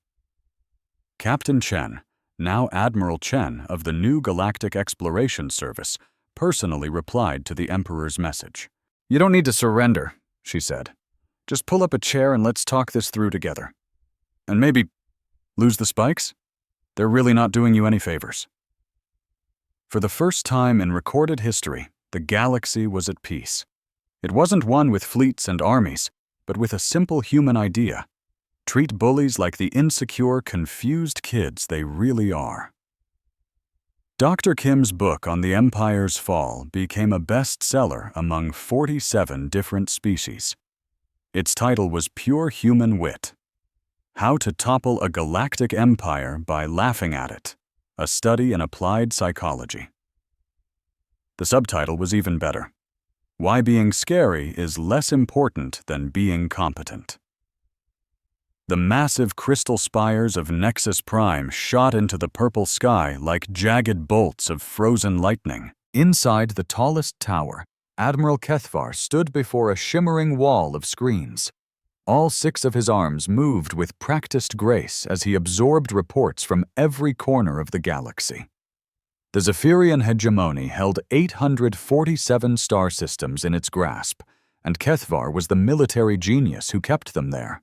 Captain Chen, now Admiral Chen of the new Galactic Exploration Service, personally replied to the Emperor's message. "You don't need to surrender," she said. "Just pull up a chair and let's talk this through together. And maybe lose the spikes? They're really not doing you any favors." For the first time in recorded history, the galaxy was at peace. It wasn't one with fleets and armies, but with a simple human idea. Treat bullies like the insecure, confused kids they really are. Dr. Kim's book on the Empire's fall became a bestseller among 47 different species. Its title was Pure Human Wit: How to Topple a Galactic Empire by Laughing at It, a Study in Applied Psychology. The subtitle was even better: Why Being Scary is Less Important Than Being Competent. The massive crystal spires of Nexus Prime shot into the purple sky like jagged bolts of frozen lightning. Inside the tallest tower, Admiral Kethvar stood before a shimmering wall of screens. All 6 of his arms moved with practiced grace as he absorbed reports from every corner of the galaxy. The Zephyrian hegemony held 847 star systems in its grasp, and Kethvar was the military genius who kept them there.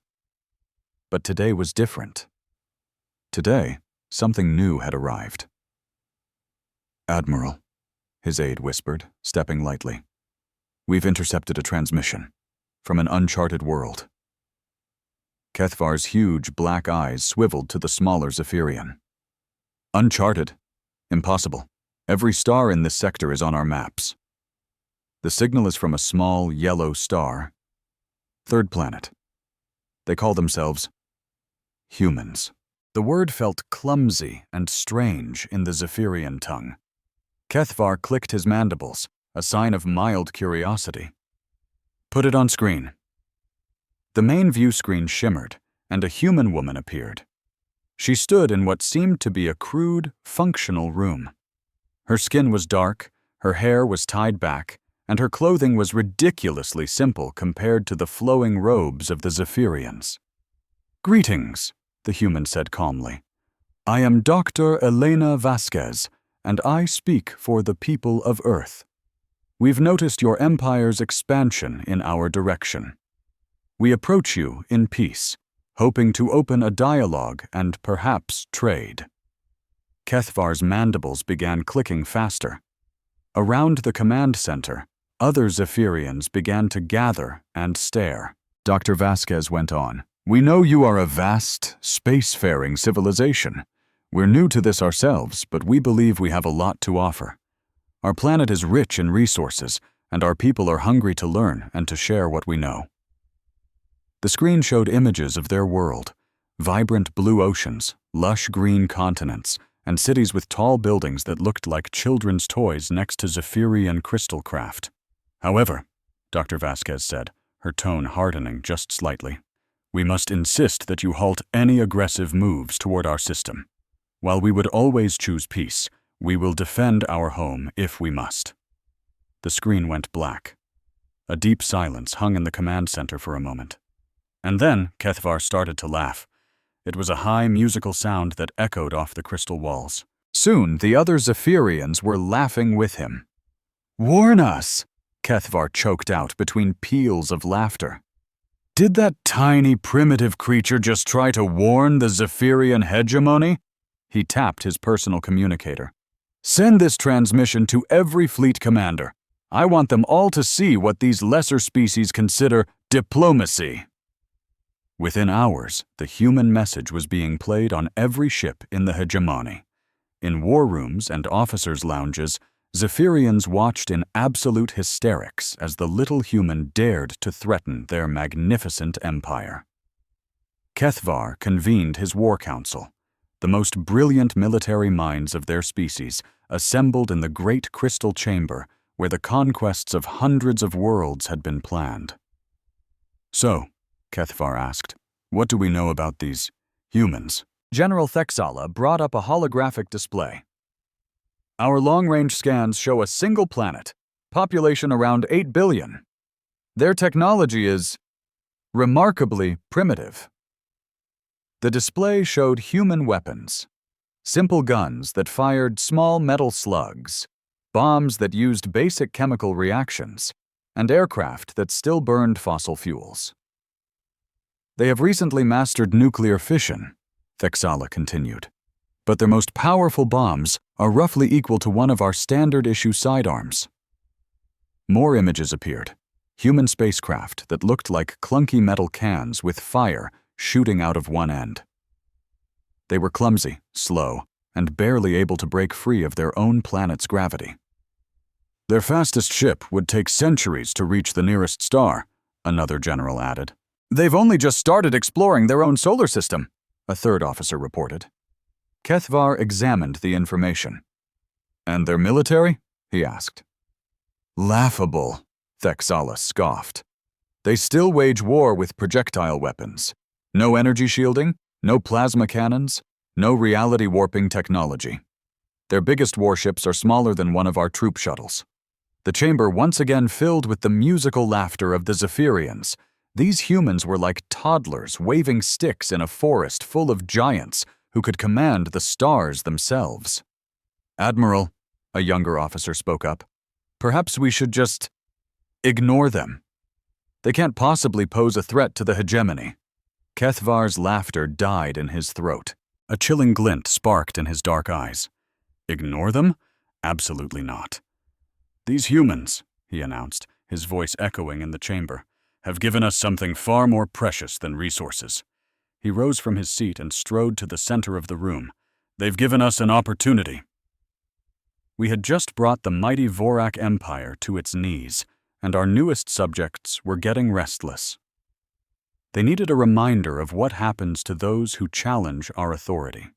But today was different. Today, something new had arrived. "Admiral," his aide whispered, stepping lightly. "We've intercepted a transmission from an uncharted world." Kethvar's huge black eyes swiveled to the smaller Zephyrian. "Uncharted? Impossible. Every star in this sector is on our maps. The signal is from a small, yellow star. 3rd planet. They call themselves humans." The word felt clumsy and strange in the Zephyrian tongue. Kethvar clicked his mandibles, a sign of mild curiosity. "Put it on screen." The main view screen shimmered, and a human woman appeared. She stood in what seemed to be a crude, functional room. Her skin was dark, her hair was tied back, and her clothing was ridiculously simple compared to the flowing robes of the Zephyrians. "Greetings," the human said calmly. "I am Dr. Elena Vasquez, and I speak for the people of Earth. We've noticed your empire's expansion in our direction. We approach you in peace, hoping to open a dialogue and perhaps trade." Kethvar's mandibles began clicking faster. Around the command center, other Zephyrians began to gather and stare. Dr. Vasquez went on. "We know you are a vast, spacefaring civilization. We're new to this ourselves, but we believe we have a lot to offer. Our planet is rich in resources, and our people are hungry to learn and to share what we know." The screen showed images of their world: vibrant blue oceans, lush green continents, and cities with tall buildings that looked like children's toys next to Zephyrian crystal craft. "However," Dr. Vasquez said, her tone hardening just slightly, "we must insist that you halt any aggressive moves toward our system. While we would always choose peace, we will defend our home if we must." The screen went black. A deep silence hung in the command center for a moment. And then Kethvar started to laugh. It was a high musical sound that echoed off the crystal walls. Soon the other Zephyrians were laughing with him. "Warn us!" Kethvar choked out between peals of laughter. "Did that tiny primitive creature just try to warn the Zephyrian hegemony?" He tapped his personal communicator. "Send this transmission to every fleet commander. I want them all to see what these lesser species consider diplomacy." Within hours, the human message was being played on every ship in the hegemony. In war rooms and officers' lounges, Zephyrians watched in absolute hysterics as the little human dared to threaten their magnificent empire. Kethvar convened his war council. The most brilliant military minds of their species assembled in the great crystal chamber where the conquests of hundreds of worlds had been planned. "So," Kethvar asked, "what do we know about these humans?" General Thexala brought up a holographic display. "Our long-range scans show a single planet, population around 8 billion. Their technology is remarkably primitive." The display showed human weapons, simple guns that fired small metal slugs, bombs that used basic chemical reactions, and aircraft that still burned fossil fuels. "They have recently mastered nuclear fission," Thexala continued, "but their most powerful bombs are roughly equal to one of our standard-issue sidearms." More images appeared, human spacecraft that looked like clunky metal cans with fire shooting out of one end. They were clumsy, slow, and barely able to break free of their own planet's gravity. "Their fastest ship would take centuries to reach the nearest star," another general added. "They've only just started exploring their own solar system," a third officer reported. Kethvar examined the information. "And their military?" he asked. "Laughable," Thexala scoffed. "They still wage war with projectile weapons. No energy shielding, no plasma cannons, no reality warping technology. Their biggest warships are smaller than one of our troop shuttles." The chamber once again filled with the musical laughter of the Zephyrians. These humans were like toddlers waving sticks in a forest full of giants who could command the stars themselves. "Admiral," a younger officer spoke up, "perhaps we should just ignore them. They can't possibly pose a threat to the hegemony." Kethvar's laughter died in his throat. A chilling glint sparked in his dark eyes. "Ignore them? Absolutely not. These humans," he announced, his voice echoing in the chamber, "have given us something far more precious than resources." He rose from his seat and strode to the center of the room. "They've given us an opportunity." We had just brought the mighty Vorak Empire to its knees, and our newest subjects were getting restless. They needed a reminder of what happens to those who challenge our authority.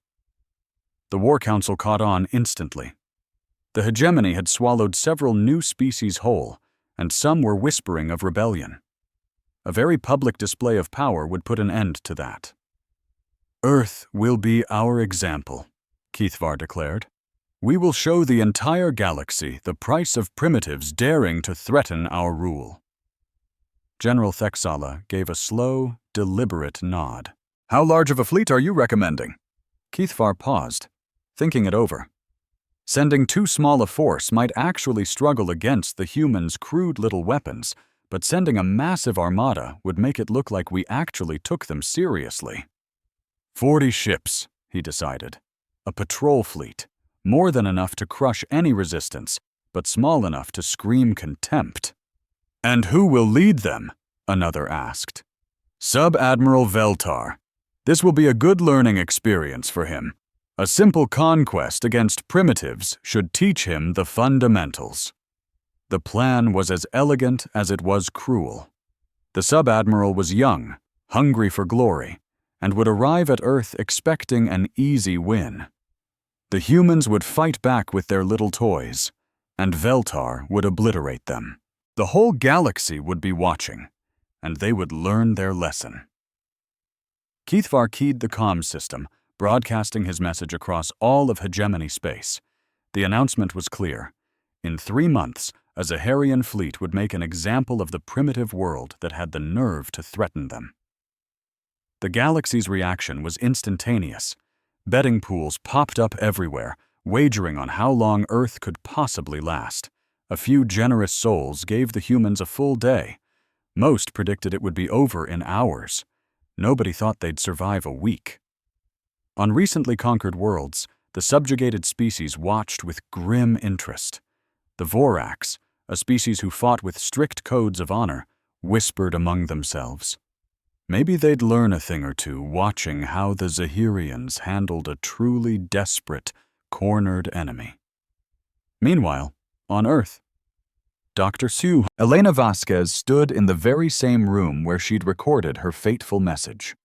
The War Council caught on instantly. The hegemony had swallowed several new species whole, and some were whispering of rebellion. A very public display of power would put an end to that. "Earth will be our example," Kethvar declared. "We will show the entire galaxy the price of primitives daring to threaten our rule." General Thexala gave a slow, deliberate nod. "How large of a fleet are you recommending?" Kethvar paused, thinking it over. Sending too small a force might actually struggle against the humans' crude little weapons, but sending a massive armada would make it look like we actually took them seriously. 40 ships, he decided. A patrol fleet, more than enough to crush any resistance, but small enough to scream contempt. "And who will lead them?" another asked. "Sub-Admiral Veltar. This will be a good learning experience for him. A simple conquest against primitives should teach him the fundamentals." The plan was as elegant as it was cruel. The sub-admiral was young, hungry for glory, and would arrive at Earth expecting an easy win. The humans would fight back with their little toys, and Veltar would obliterate them. The whole galaxy would be watching, and they would learn their lesson. Kethvar keyed the comms system, broadcasting his message across all of hegemony space. The announcement was clear. In 3 months, a Zaharian fleet would make an example of the primitive world that had the nerve to threaten them. The galaxy's reaction was instantaneous. Betting pools popped up everywhere, wagering on how long Earth could possibly last. A few generous souls gave the humans a full day. Most predicted it would be over in hours. Nobody thought they'd survive a week. On recently conquered worlds, the subjugated species watched with grim interest. The Voraks, a species who fought with strict codes of honor, whispered among themselves. Maybe they'd learn a thing or two watching how the Zaharians handled a truly desperate, cornered enemy. Meanwhile, on Earth. Dr. Sue. Elena Vasquez stood in the very same room where she'd recorded her fateful message.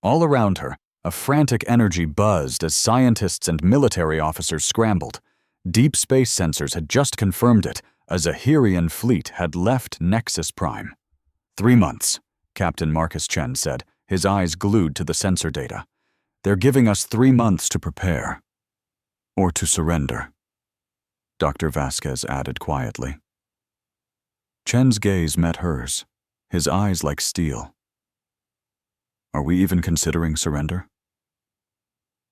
All around her, a frantic energy buzzed as scientists and military officers scrambled. Deep space sensors had just confirmed it. A Zahirian fleet had left Nexus Prime. 3 months, Captain Marcus Chen said, his eyes glued to the sensor data. They're giving us 3 months to prepare. Or to surrender, Dr. Vasquez added quietly. Chen's gaze met hers, his eyes like steel. Are we even considering surrender?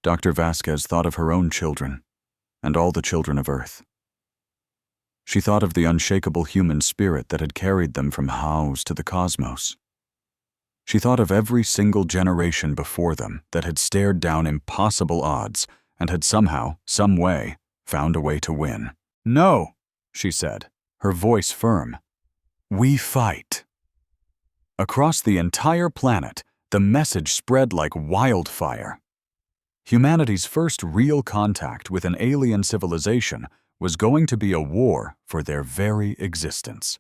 Dr. Vasquez thought of her own children, and all the children of Earth. She thought of the unshakable human spirit that had carried them from Haus to the cosmos. She thought of every single generation before them that had stared down impossible odds and had somehow, some way, found a way to win. No, she said, her voice firm. We fight. Across the entire planet, the message spread like wildfire. Humanity's first real contact with an alien civilization was going to be a war for their very existence.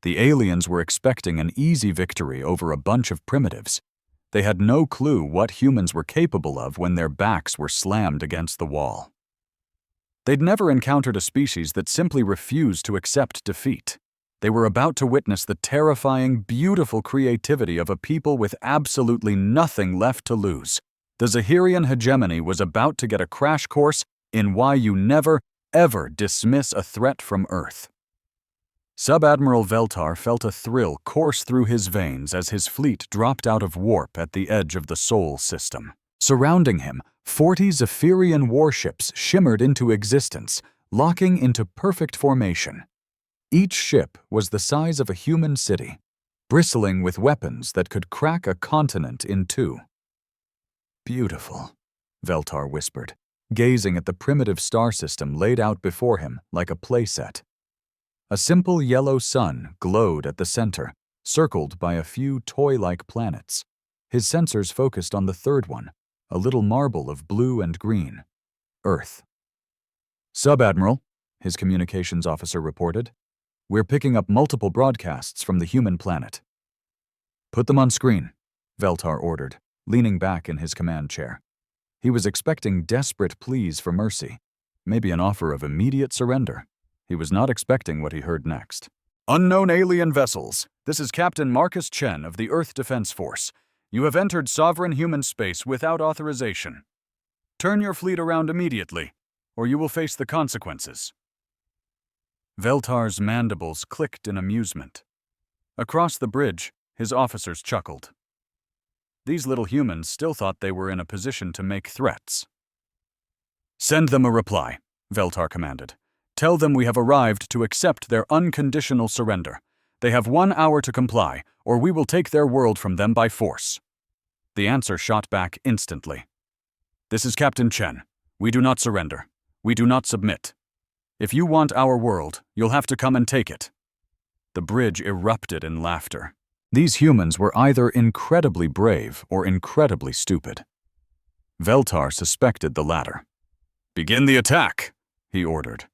The aliens were expecting an easy victory over a bunch of primitives. They had no clue what humans were capable of when their backs were slammed against the wall. They'd never encountered a species that simply refused to accept defeat. They were about to witness the terrifying, beautiful creativity of a people with absolutely nothing left to lose. The Zahirian hegemony was about to get a crash course in why you never, ever dismiss a threat from Earth. Sub-Admiral Veltar felt a thrill course through his veins as his fleet dropped out of warp at the edge of the Sol system. Surrounding him, 40 Zephyrian warships shimmered into existence, locking into perfect formation. Each ship was the size of a human city, bristling with weapons that could crack a continent in two. Beautiful, Veltar whispered, gazing at the primitive star system laid out before him like a playset. A simple yellow sun glowed at the center, circled by a few toy-like planets. His sensors focused on the third one, a little marble of blue and green. Earth. Sub-Admiral, his communications officer reported, we're picking up multiple broadcasts from the human planet. Put them on screen, Veltar ordered, leaning back in his command chair. He was expecting desperate pleas for mercy, maybe an offer of immediate surrender. He was not expecting what he heard next. Unknown alien vessels, this is Captain Marcus Chen of the Earth Defense Force. You have entered sovereign human space without authorization. Turn your fleet around immediately, or you will face the consequences. Veltar's mandibles clicked in amusement. Across the bridge, his officers chuckled. These little humans still thought they were in a position to make threats. Send them a reply, Veltar commanded. Tell them we have arrived to accept their unconditional surrender. They have 1 hour to comply, or we will take their world from them by force. The answer shot back instantly. This is Captain Chen. We do not surrender. We do not submit. If you want our world, you'll have to come and take it. The bridge erupted in laughter. These humans were either incredibly brave or incredibly stupid. Veltar suspected the latter. Begin the attack, he ordered.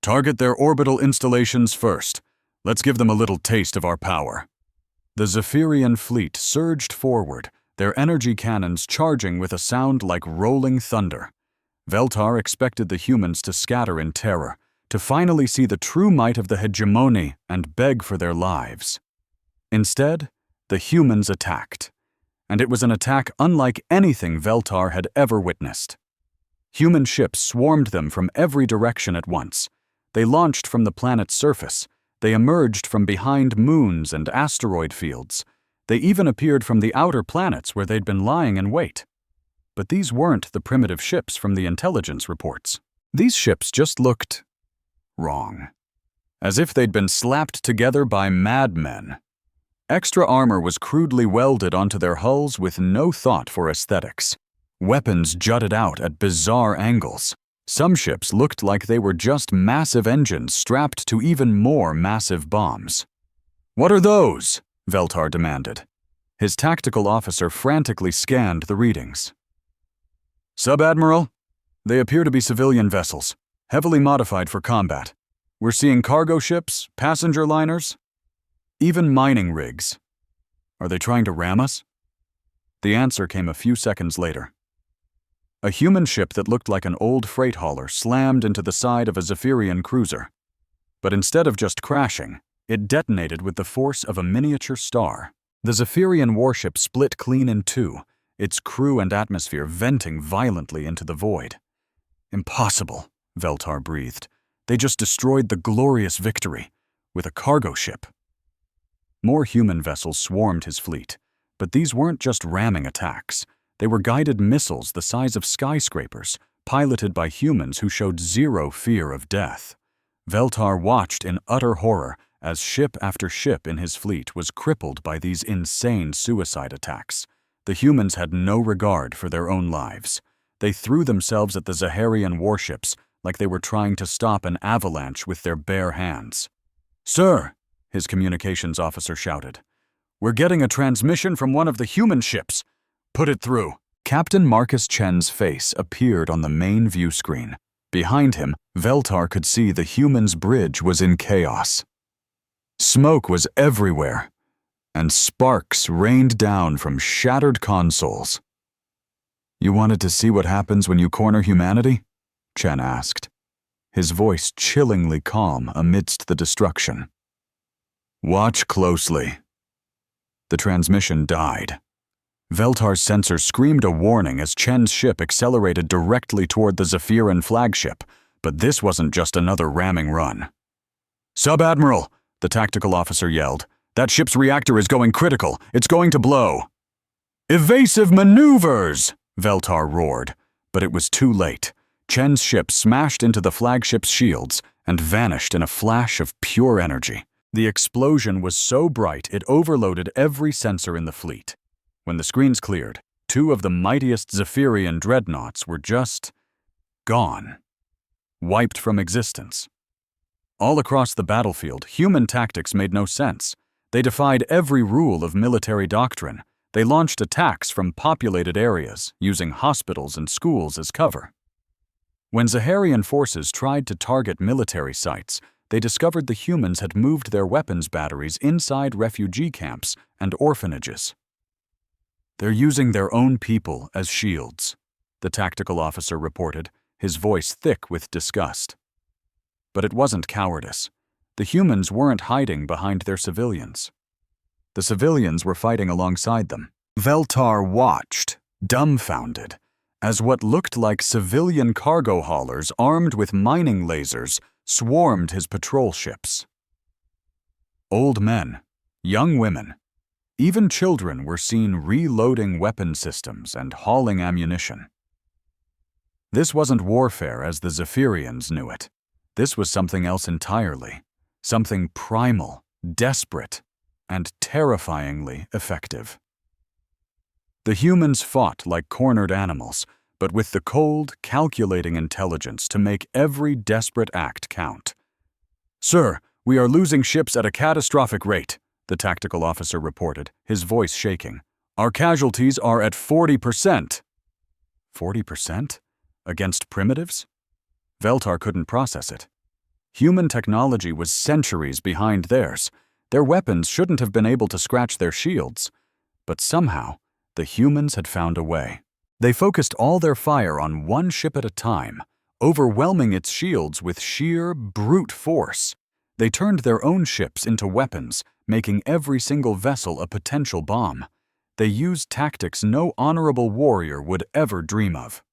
Target their orbital installations first. Let's give them a little taste of our power. The Zephyrian fleet surged forward, their energy cannons charging with a sound like rolling thunder. Veltar expected the humans to scatter in terror, to finally see the true might of the hegemony and beg for their lives. Instead, the humans attacked, and it was an attack unlike anything Veltar had ever witnessed. Human ships swarmed them from every direction at once. They launched from the planet's surface. They emerged from behind moons and asteroid fields. They even appeared from the outer planets where they'd been lying in wait. But these weren't the primitive ships from the intelligence reports. These ships just looked wrong, as if they'd been slapped together by madmen. Extra armor was crudely welded onto their hulls with no thought for aesthetics. Weapons jutted out at bizarre angles. Some ships looked like they were just massive engines strapped to even more massive bombs. "What are those?" Veltar demanded. His tactical officer frantically scanned the readings. "Sub-Admiral, they appear to be civilian vessels, heavily modified for combat. We're seeing cargo ships, passenger liners, even mining rigs. Are they trying to ram us? The answer came a few seconds later. A human ship that looked like an old freight hauler slammed into the side of a Zephyrian cruiser. But instead of just crashing, it detonated with the force of a miniature star. The Zephyrian warship split clean in two, its crew and atmosphere venting violently into the void. Impossible, Veltar breathed. They just destroyed the glorious victory with a cargo ship. More human vessels swarmed his fleet, but these weren't just ramming attacks. They were guided missiles the size of skyscrapers, piloted by humans who showed zero fear of death. Veltar watched in utter horror as ship after ship in his fleet was crippled by these insane suicide attacks. The humans had no regard for their own lives. They threw themselves at the Zaharian warships like they were trying to stop an avalanche with their bare hands. "Sir," his communications officer shouted, "we're getting a transmission from one of the human ships. Put it through." Captain Marcus Chen's face appeared on the main view screen. Behind him, Veltar could see the human's bridge was in chaos. Smoke was everywhere, and sparks rained down from shattered consoles. "You wanted to see what happens when you corner humanity?" Chen asked, his voice chillingly calm amidst the destruction. "Watch closely." The transmission died. Veltar's sensor screamed a warning as Chen's ship accelerated directly toward the Zephyrian flagship, but this wasn't just another ramming run. "Sub-Admiral," the tactical officer yelled, "that ship's reactor is going critical. It's going to blow." "Evasive maneuvers!" Veltar roared, but it was too late. Chen's ship smashed into the flagship's shields and vanished in a flash of pure energy. The explosion was so bright it overloaded every sensor in the fleet. When the screens cleared, two of the mightiest Zephyrian dreadnoughts were just gone, wiped from existence. All across the battlefield, human tactics made no sense. They defied every rule of military doctrine. They launched attacks from populated areas, using hospitals and schools as cover. When Zaharian forces tried to target military sites, they discovered the humans had moved their weapons batteries inside refugee camps and orphanages. "They're using their own people as shields," the tactical officer reported, his voice thick with disgust. But it wasn't cowardice. The humans weren't hiding behind their civilians. The civilians were fighting alongside them. Veltar watched, dumbfounded, as what looked like civilian cargo haulers armed with mining lasers swarmed his patrol ships. Old men, young women, even children were seen reloading weapon systems and hauling ammunition. This wasn't warfare as the Zephyrians knew it. This was something else entirely, something primal, desperate, and terrifyingly effective. The humans fought like cornered animals, but with the cold, calculating intelligence to make every desperate act count. "Sir, we are losing ships at a catastrophic rate," the tactical officer reported, his voice shaking. "Our casualties are at 40%. 40%? Against primitives? Veltar couldn't process it. Human technology was centuries behind theirs. Their weapons shouldn't have been able to scratch their shields. But somehow, the humans had found a way. They focused all their fire on one ship at a time, overwhelming its shields with sheer, brute force. They turned their own ships into weapons, making every single vessel a potential bomb. They used tactics no honorable warrior would ever dream of.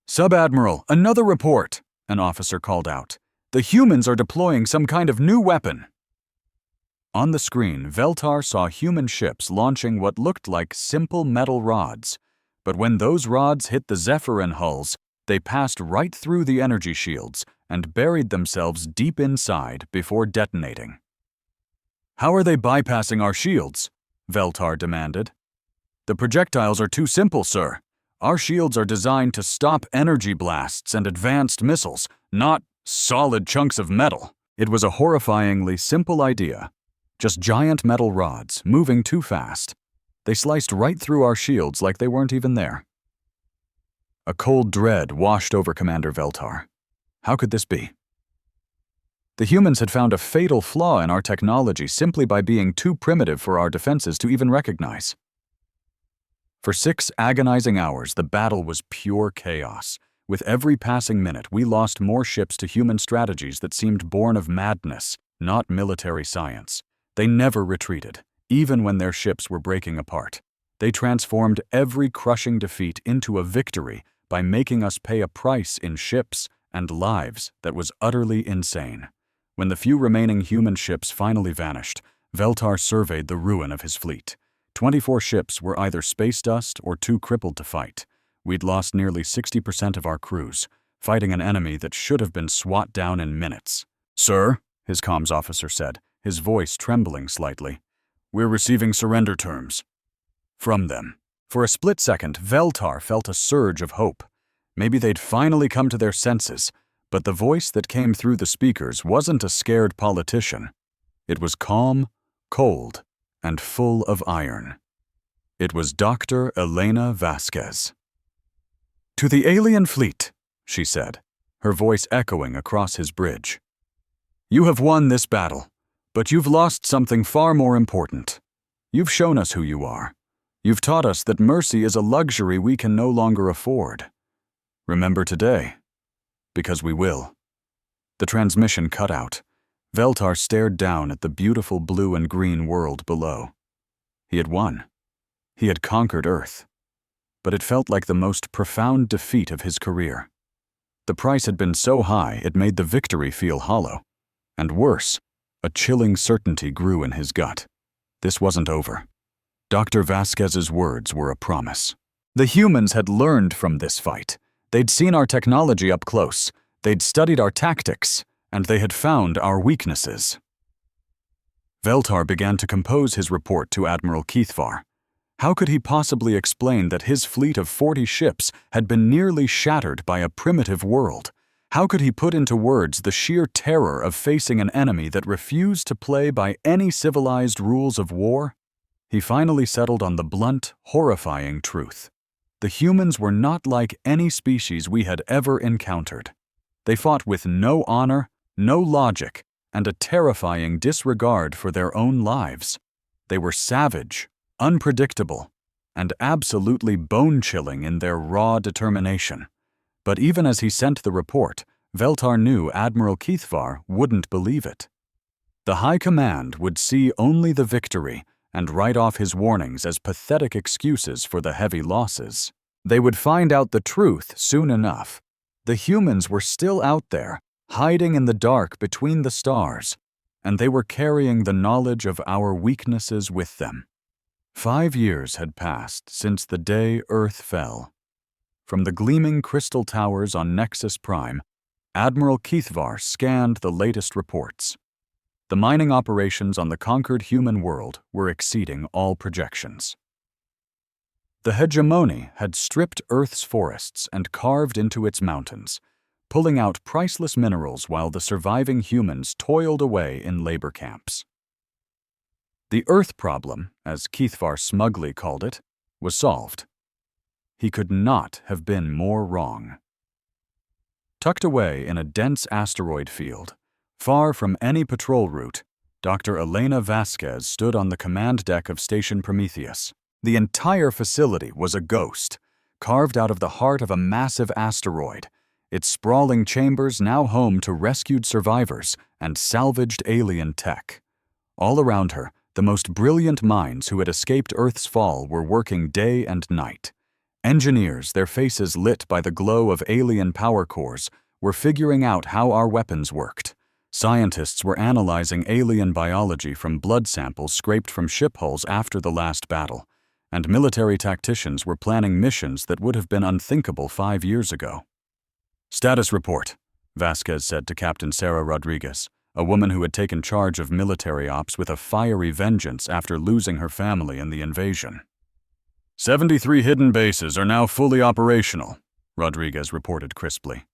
"Sub-Admiral, another report," an officer called out. "The humans are deploying some kind of new weapon." On the screen, Veltar saw human ships launching what looked like simple metal rods. But when those rods hit the Zephyrian hulls, they passed right through the energy shields and buried themselves deep inside before detonating. "How are they bypassing our shields?" Veltar demanded. "The projectiles are too simple, sir. Our shields are designed to stop energy blasts and advanced missiles, not solid chunks of metal." It was a horrifyingly simple idea. Just giant metal rods, moving too fast. They sliced right through our shields like they weren't even there. A cold dread washed over Commander Veltar. How could this be? The humans had found a fatal flaw in our technology simply by being too primitive for our defenses to even recognize. For 6 agonizing hours, the battle was pure chaos. With every passing minute, we lost more ships to human strategies that seemed born of madness, not military science. They never retreated, even when their ships were breaking apart. They transformed every crushing defeat into a victory by making us pay a price in ships and lives that was utterly insane. When the few remaining human ships finally vanished, Veltar surveyed the ruin of his fleet. 24 ships were either space dust or too crippled to fight. We'd lost nearly 60% of our crews, fighting an enemy that should have been swat down in minutes. "Sir," his comms officer said, his voice trembling slightly, "we're receiving surrender terms from them." For a split second, Veltar felt a surge of hope. Maybe they'd finally come to their senses, but the voice that came through the speakers wasn't a scared politician. It was calm, cold, and full of iron. It was Dr. Elena Vasquez. "To the alien fleet," she said, her voice echoing across his bridge. "You have won this battle, but you've lost something far more important. You've shown us who you are. You've taught us that mercy is a luxury we can no longer afford. Remember today, because we will." The transmission cut out. Veltar stared down at the beautiful blue and green world below. He had won. He had conquered Earth. But it felt like the most profound defeat of his career. The price had been so high it made the victory feel hollow. And worse, a chilling certainty grew in his gut. This wasn't over. Dr. Vasquez's words were a promise. The humans had learned from this fight. They'd seen our technology up close, they'd studied our tactics, and they had found our weaknesses. Veltar began to compose his report to Admiral Keithvar. How could he possibly explain that his fleet of 40 ships had been nearly shattered by a primitive world? How could he put into words the sheer terror of facing an enemy that refused to play by any civilized rules of war? He finally settled on the blunt, horrifying truth. The humans were not like any species we had ever encountered. They fought with no honor, no logic, and a terrifying disregard for their own lives. They were savage, unpredictable, and absolutely bone-chilling in their raw determination. But even as he sent the report, Veltar knew Admiral Keithvar wouldn't believe it. The High Command would see only the victory and write off his warnings as pathetic excuses for the heavy losses. They would find out the truth soon enough. The humans were still out there, hiding in the dark between the stars, and they were carrying the knowledge of our weaknesses with them. 5 years had passed since the day Earth fell. From the gleaming crystal towers on Nexus Prime, Admiral Keithvar scanned the latest reports. The mining operations on the conquered human world were exceeding all projections. The hegemony had stripped Earth's forests and carved into its mountains, pulling out priceless minerals while the surviving humans toiled away in labor camps. The Earth problem, as Keithvar smugly called it, was solved. He could not have been more wrong. Tucked away in a dense asteroid field, far from any patrol route, Dr. Elena Vasquez stood on the command deck of Station Prometheus. The entire facility was a ghost, carved out of the heart of a massive asteroid, its sprawling chambers now home to rescued survivors and salvaged alien tech. All around her, the most brilliant minds who had escaped Earth's fall were working day and night. Engineers, their faces lit by the glow of alien power cores, were figuring out how our weapons worked. Scientists were analyzing alien biology from blood samples scraped from ship hulls after the last battle, and military tacticians were planning missions that would have been unthinkable 5 years ago. "Status report," Vasquez said to Captain Sarah Rodriguez, a woman who had taken charge of military ops with a fiery vengeance after losing her family in the invasion. 73 hidden bases are now fully operational, Rodriguez reported crisply.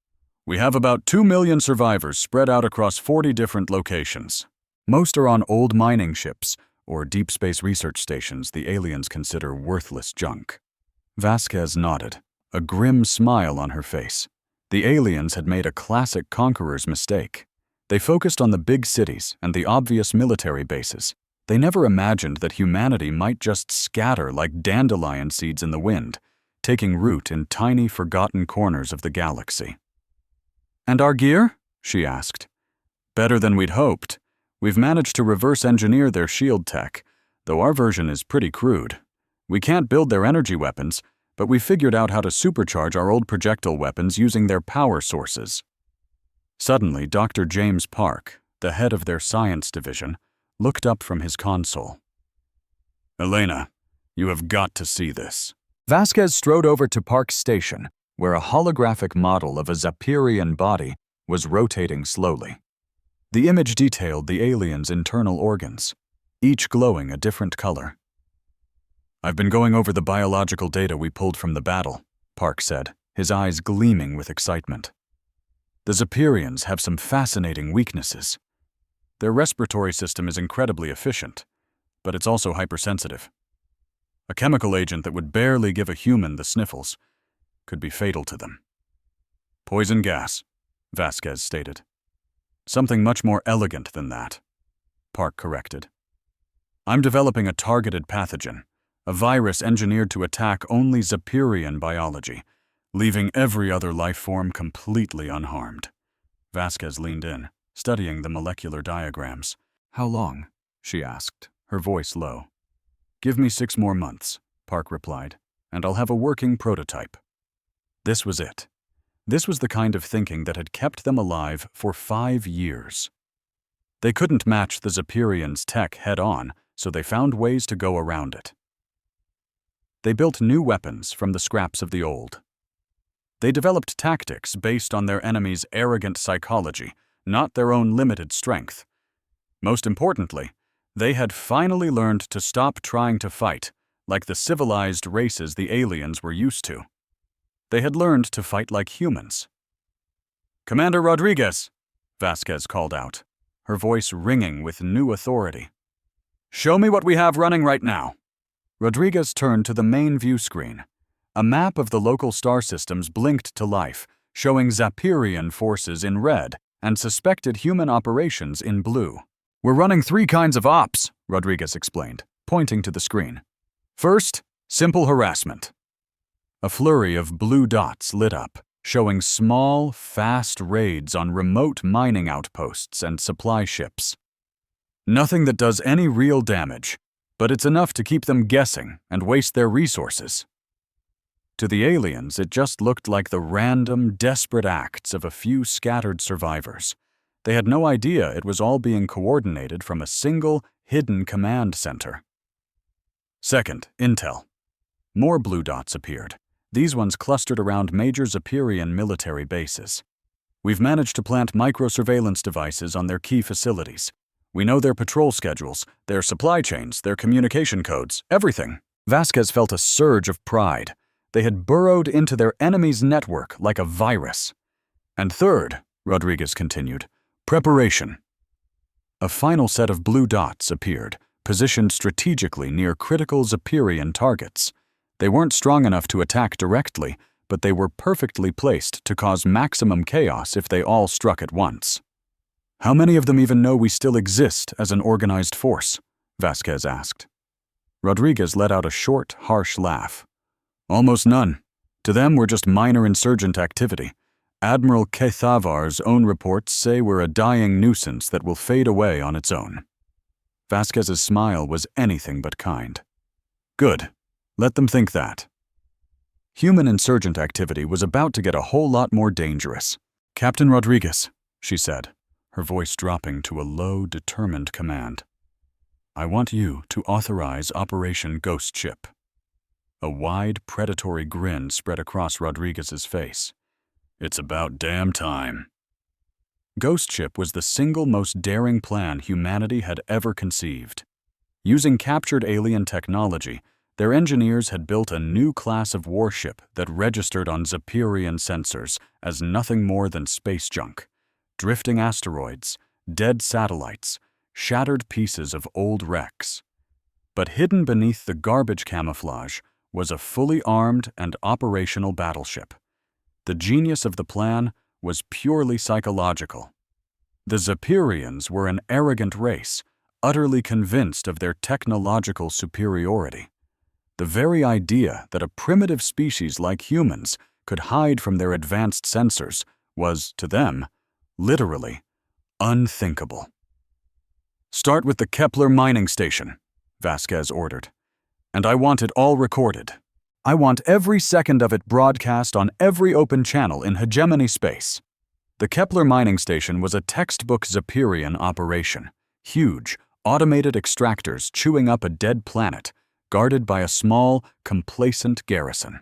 "We have about 2 million survivors spread out across 40 different locations. Most are on old mining ships or deep space research stations the aliens consider worthless junk." Vasquez nodded, a grim smile on her face. The aliens had made a classic conqueror's mistake. They focused on the big cities and the obvious military bases. They never imagined that humanity might just scatter like dandelion seeds in the wind, taking root in tiny, forgotten corners of the galaxy. "And our gear?" she asked. "Better than we'd hoped. We've managed to reverse engineer their shield tech, though our version is pretty crude. We can't build their energy weapons, but we figured out how to supercharge our old projectile weapons using their power sources." Suddenly, Dr. James Park, the head of their science division, looked up from his console. "Elena, you have got to see this." Vasquez strode over to Park's station, where a holographic model of a Zapirian body was rotating slowly. The image detailed the alien's internal organs, each glowing a different color. "I've been going over the biological data we pulled from the battle," Park said, his eyes gleaming with excitement. "The Zapirians have some fascinating weaknesses. Their respiratory system is incredibly efficient, but it's also hypersensitive. A chemical agent that would barely give a human the sniffles could be fatal to them." "Poison gas," Vasquez stated. "Something much more elegant than that," Park corrected. "I'm developing a targeted pathogen, a virus engineered to attack only Zapirian biology, leaving every other life form completely unharmed." Vasquez leaned in, studying the molecular diagrams. "How long?" she asked, her voice low. "Give me 6 more months," Park replied, "and I'll have a working prototype." This was it. This was the kind of thinking that had kept them alive for 5 years. They couldn't match the Zapirians' tech head-on, so they found ways to go around it. They built new weapons from the scraps of the old. They developed tactics based on their enemy's arrogant psychology, not their own limited strength. Most importantly, they had finally learned to stop trying to fight like the civilized races the aliens were used to. They had learned to fight like humans. "Commander Rodriguez," Vasquez called out, her voice ringing with new authority. "Show me what we have running right now." Rodriguez turned to the main view screen. A map of the local star systems blinked to life, showing Zapirian forces in red and suspected human operations in blue. "We're running 3 kinds of ops," Rodriguez explained, pointing to the screen. "First, simple harassment." A flurry of blue dots lit up, showing small, fast raids on remote mining outposts and supply ships. Nothing that does any real damage, but it's enough to keep them guessing and waste their resources. To the aliens, it just looked like the random, desperate acts of a few scattered survivors. They had no idea it was all being coordinated from a single, hidden command center. Second, intel. More blue dots appeared. These ones clustered around major Zapirian military bases. "We've managed to plant micro-surveillance devices on their key facilities. We know their patrol schedules, their supply chains, their communication codes, everything." Vasquez felt a surge of pride. They had burrowed into their enemy's network like a virus. "And third," Rodriguez continued, "preparation." A final set of blue dots appeared, positioned strategically near critical Zapirian targets. They weren't strong enough to attack directly, but they were perfectly placed to cause maximum chaos if they all struck at once. "How many of them even know we still exist as an organized force?" Vasquez asked. Rodriguez let out a short, harsh laugh. "Almost none. To them, we're just minor insurgent activity. Admiral Kethavar's own reports say we're a dying nuisance that will fade away on its own." Vasquez's smile was anything but kind. "Good. Let them think that." Human insurgent activity was about to get a whole lot more dangerous. "Captain Rodriguez," she said, her voice dropping to a low, determined command. "I want you to authorize Operation Ghost Ship." A wide, predatory grin spread across Rodriguez's face. "It's about damn time." Ghost Ship was the single most daring plan humanity had ever conceived. Using captured alien technology, their engineers had built a new class of warship that registered on Zapirian sensors as nothing more than space junk. Drifting asteroids, dead satellites, shattered pieces of old wrecks. But hidden beneath the garbage camouflage was a fully armed and operational battleship. The genius of the plan was purely psychological. The Zephyrians were an arrogant race, utterly convinced of their technological superiority. The very idea that a primitive species like humans could hide from their advanced sensors was, to them, literally unthinkable. "Start with the Kepler mining station," Vasquez ordered. "And I want it all recorded. I want every second of it broadcast on every open channel in hegemony space." The Kepler mining station was a textbook Zephyrian operation. Huge, automated extractors chewing up a dead planet, guarded by a small, complacent garrison.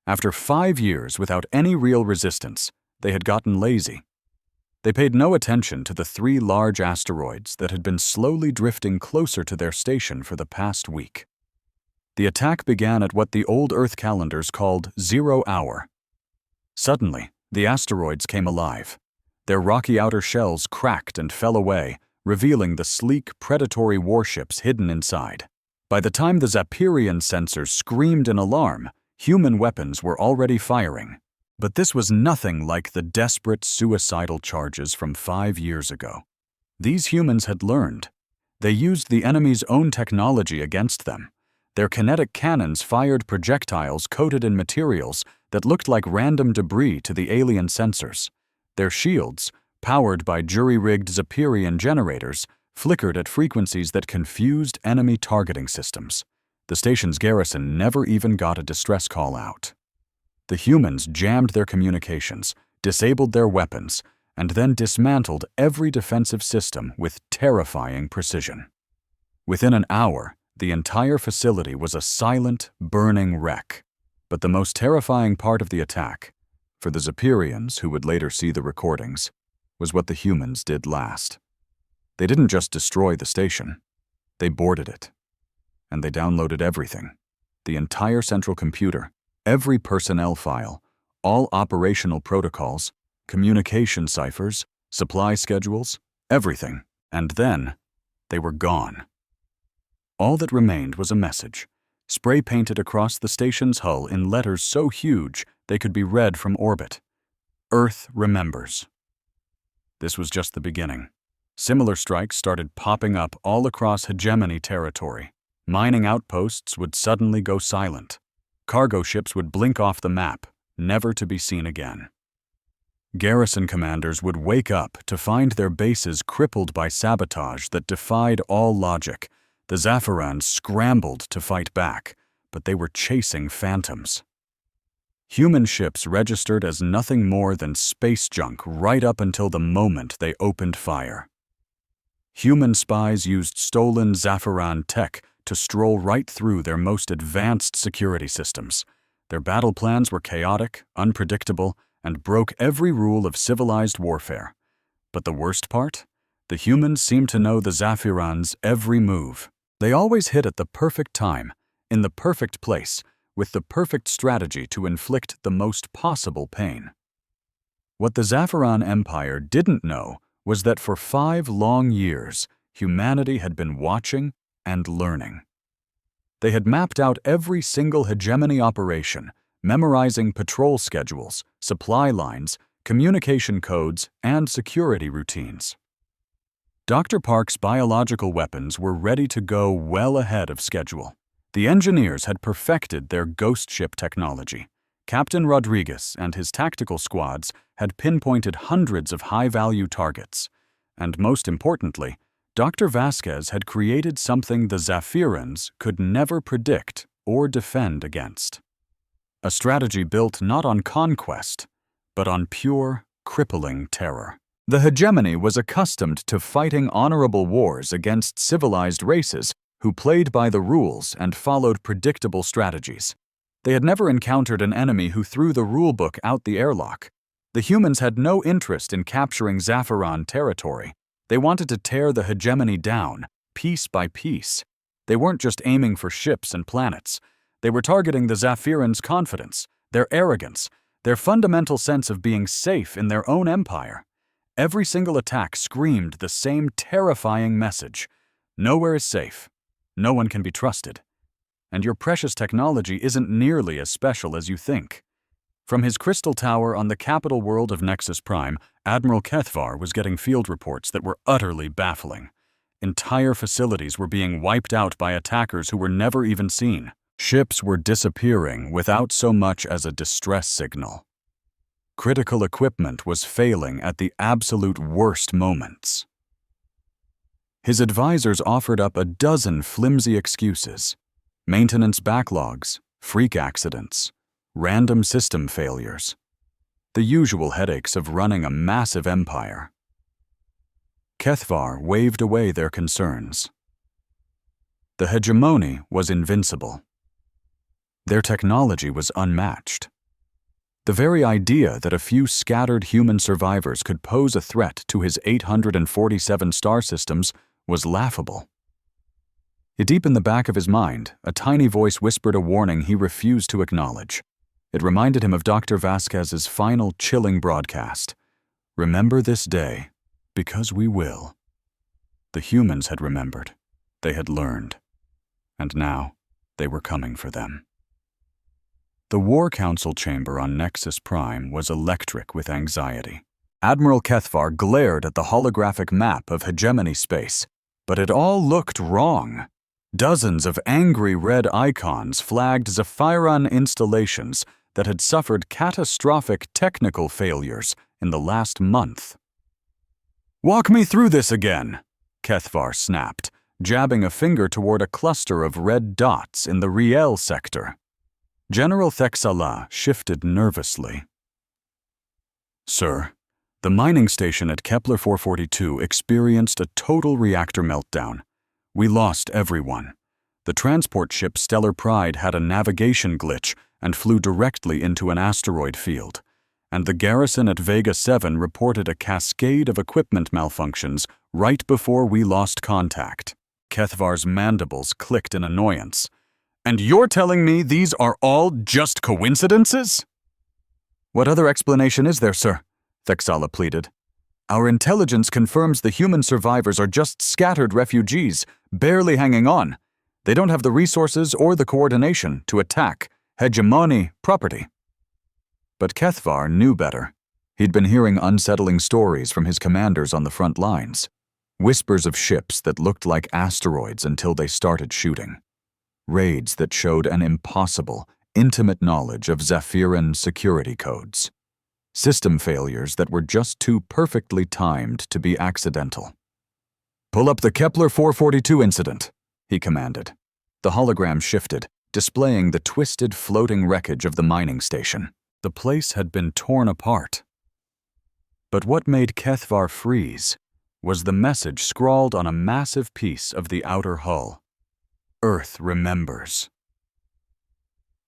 After 5 years without any real resistance, they had gotten lazy. They paid no attention to the 3 large asteroids that had been slowly drifting closer to their station for the past week. The attack began at what the old Earth calendars called 0 hour. Suddenly, the asteroids came alive. Their rocky outer shells cracked and fell away, revealing the sleek, predatory warships hidden inside. By the time the Zephyrian sensors screamed in alarm, human weapons were already firing. But this was nothing like the desperate, suicidal charges from 5 years ago. These humans had learned. They used the enemy's own technology against them. Their kinetic cannons fired projectiles coated in materials that looked like random debris to the alien sensors. Their shields, powered by jury-rigged Zephyrian generators, flickered at frequencies that confused enemy targeting systems. The station's garrison never even got a distress call out. The humans jammed their communications, disabled their weapons, and then dismantled every defensive system with terrifying precision. Within an hour, the entire facility was a silent, burning wreck. But the most terrifying part of the attack, for the Zephyrians who would later see the recordings, was what the humans did last. They didn't just destroy the station, they boarded it. And they downloaded everything, the entire central computer, every personnel file, all operational protocols, communication ciphers, supply schedules, everything. And then, they were gone. All that remained was a message, spray-painted across the station's hull in letters so huge they could be read from orbit. Earth remembers. This was just the beginning. Similar strikes started popping up all across hegemony territory. Mining outposts would suddenly go silent. Cargo ships would blink off the map, never to be seen again. Garrison commanders would wake up to find their bases crippled by sabotage that defied all logic. The Zephyrians scrambled to fight back, but they were chasing phantoms. Human ships registered as nothing more than space junk right up until the moment they opened fire. Human spies used stolen Zephyrian tech to stroll right through their most advanced security systems. Their battle plans were chaotic, unpredictable, and broke every rule of civilized warfare. But the worst part? The humans seemed to know the Zephyrians' every move. They always hit at the perfect time, in the perfect place, with the perfect strategy to inflict the most possible pain. What the Zephyrian Empire didn't know was that for 5 long years, humanity had been watching and learning. They had mapped out every single hegemony operation, memorizing patrol schedules, supply lines, communication codes, and security routines. Dr. Park's biological weapons were ready to go well ahead of schedule. The engineers had perfected their ghost ship technology. Captain Rodriguez and his tactical squads had pinpointed hundreds of high-value targets. And most importantly, Dr. Vasquez had created something the Zephyrians could never predict or defend against. A strategy built not on conquest, but on pure, crippling terror. The hegemony was accustomed to fighting honorable wars against civilized races who played by the rules and followed predictable strategies. They had never encountered an enemy who threw the rulebook out the airlock. The humans had no interest in capturing Zephyrian territory. They wanted to tear the hegemony down, piece by piece. They weren't just aiming for ships and planets. They were targeting the Zephyrians' confidence, their arrogance, their fundamental sense of being safe in their own empire. Every single attack screamed the same terrifying message. Nowhere is safe. No one can be trusted. And your precious technology isn't nearly as special as you think. From his crystal tower on the capital world of Nexus Prime, Admiral Kethvar was getting field reports that were utterly baffling. Entire facilities were being wiped out by attackers who were never even seen. Ships were disappearing without so much as a distress signal. Critical equipment was failing at the absolute worst moments. His advisors offered up a dozen flimsy excuses: maintenance backlogs, freak accidents, random system failures, the usual headaches of running a massive empire. Kethvar waved away their concerns. The hegemony was invincible. Their technology was unmatched. The very idea that a few scattered human survivors could pose a threat to his 847 star systems was laughable. Yet deep in the back of his mind, a tiny voice whispered a warning he refused to acknowledge. It reminded him of Dr. Vasquez's final chilling broadcast. "Remember this day, because we will." The humans had remembered. They had learned. And now, they were coming for them. The War Council chamber on Nexus Prime was electric with anxiety. Admiral Kethvar glared at the holographic map of hegemony space, but it all looked wrong. Dozens of angry red icons flagged Zephyron installations that had suffered catastrophic technical failures in the last month. "Walk me through this again," Kethvar snapped, jabbing a finger toward a cluster of red dots in the Riel sector. General Thexala shifted nervously. "Sir, the mining station at Kepler 442 experienced a total reactor meltdown. We lost everyone. The transport ship Stellar Pride had a navigation glitch and flew directly into an asteroid field. And the garrison at Vega 7 reported a cascade of equipment malfunctions right before we lost contact." Kethvar's mandibles clicked in annoyance. "And you're telling me these are all just coincidences?" "What other explanation is there, sir?" Thexala pleaded. "Our intelligence confirms the human survivors are just scattered refugees, barely hanging on. They don't have the resources or the coordination to attack hegemony property." But Kethvar knew better. He'd been hearing unsettling stories from his commanders on the front lines. Whispers of ships that looked like asteroids until they started shooting. Raids that showed an impossible, intimate knowledge of Zephyran security codes. System failures that were just too perfectly timed to be accidental. "Pull up the Kepler 442 incident," he commanded. The hologram shifted, displaying the twisted floating wreckage of the mining station. The place had been torn apart. But what made Kethvar freeze was the message scrawled on a massive piece of the outer hull. "Earth remembers."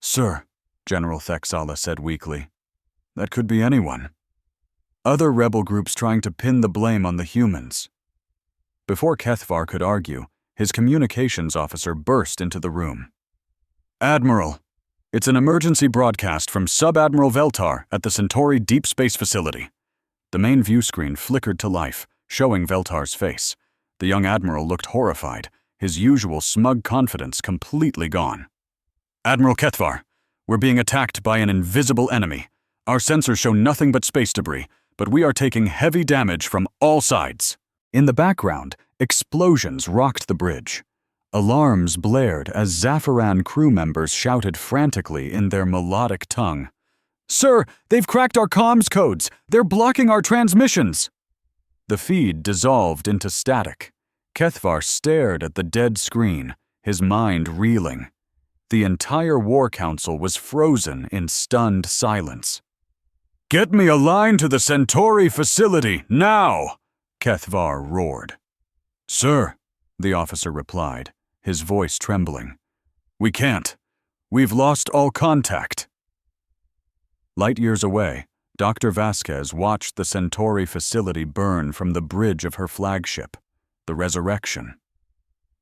"Sir," General Thexala said weakly, "that could be anyone. Other rebel groups trying to pin the blame on the humans." Before Kethvar could argue, his communications officer burst into the room. "Admiral, it's an emergency broadcast from Sub-Admiral Veltar at the Centauri Deep Space Facility." The main view screen flickered to life, showing Veltar's face. The young admiral looked horrified, his usual smug confidence completely gone. "Admiral Kethvar, we're being attacked by an invisible enemy. Our sensors show nothing but space debris, but we are taking heavy damage from all sides." In the background, explosions rocked the bridge. Alarms blared as Zephyran crew members shouted frantically in their melodic tongue. "Sir, they've cracked our comms codes! They're blocking our transmissions!" The feed dissolved into static. Kethvar stared at the dead screen, his mind reeling. The entire War Council was frozen in stunned silence. "Get me a line to the Centauri facility, now!" Kethvar roared. "Sir," the officer replied, his voice trembling. "We can't. We've lost all contact." Light years away, Dr. Vasquez watched the Centauri facility burn from the bridge of her flagship, the Resurrection.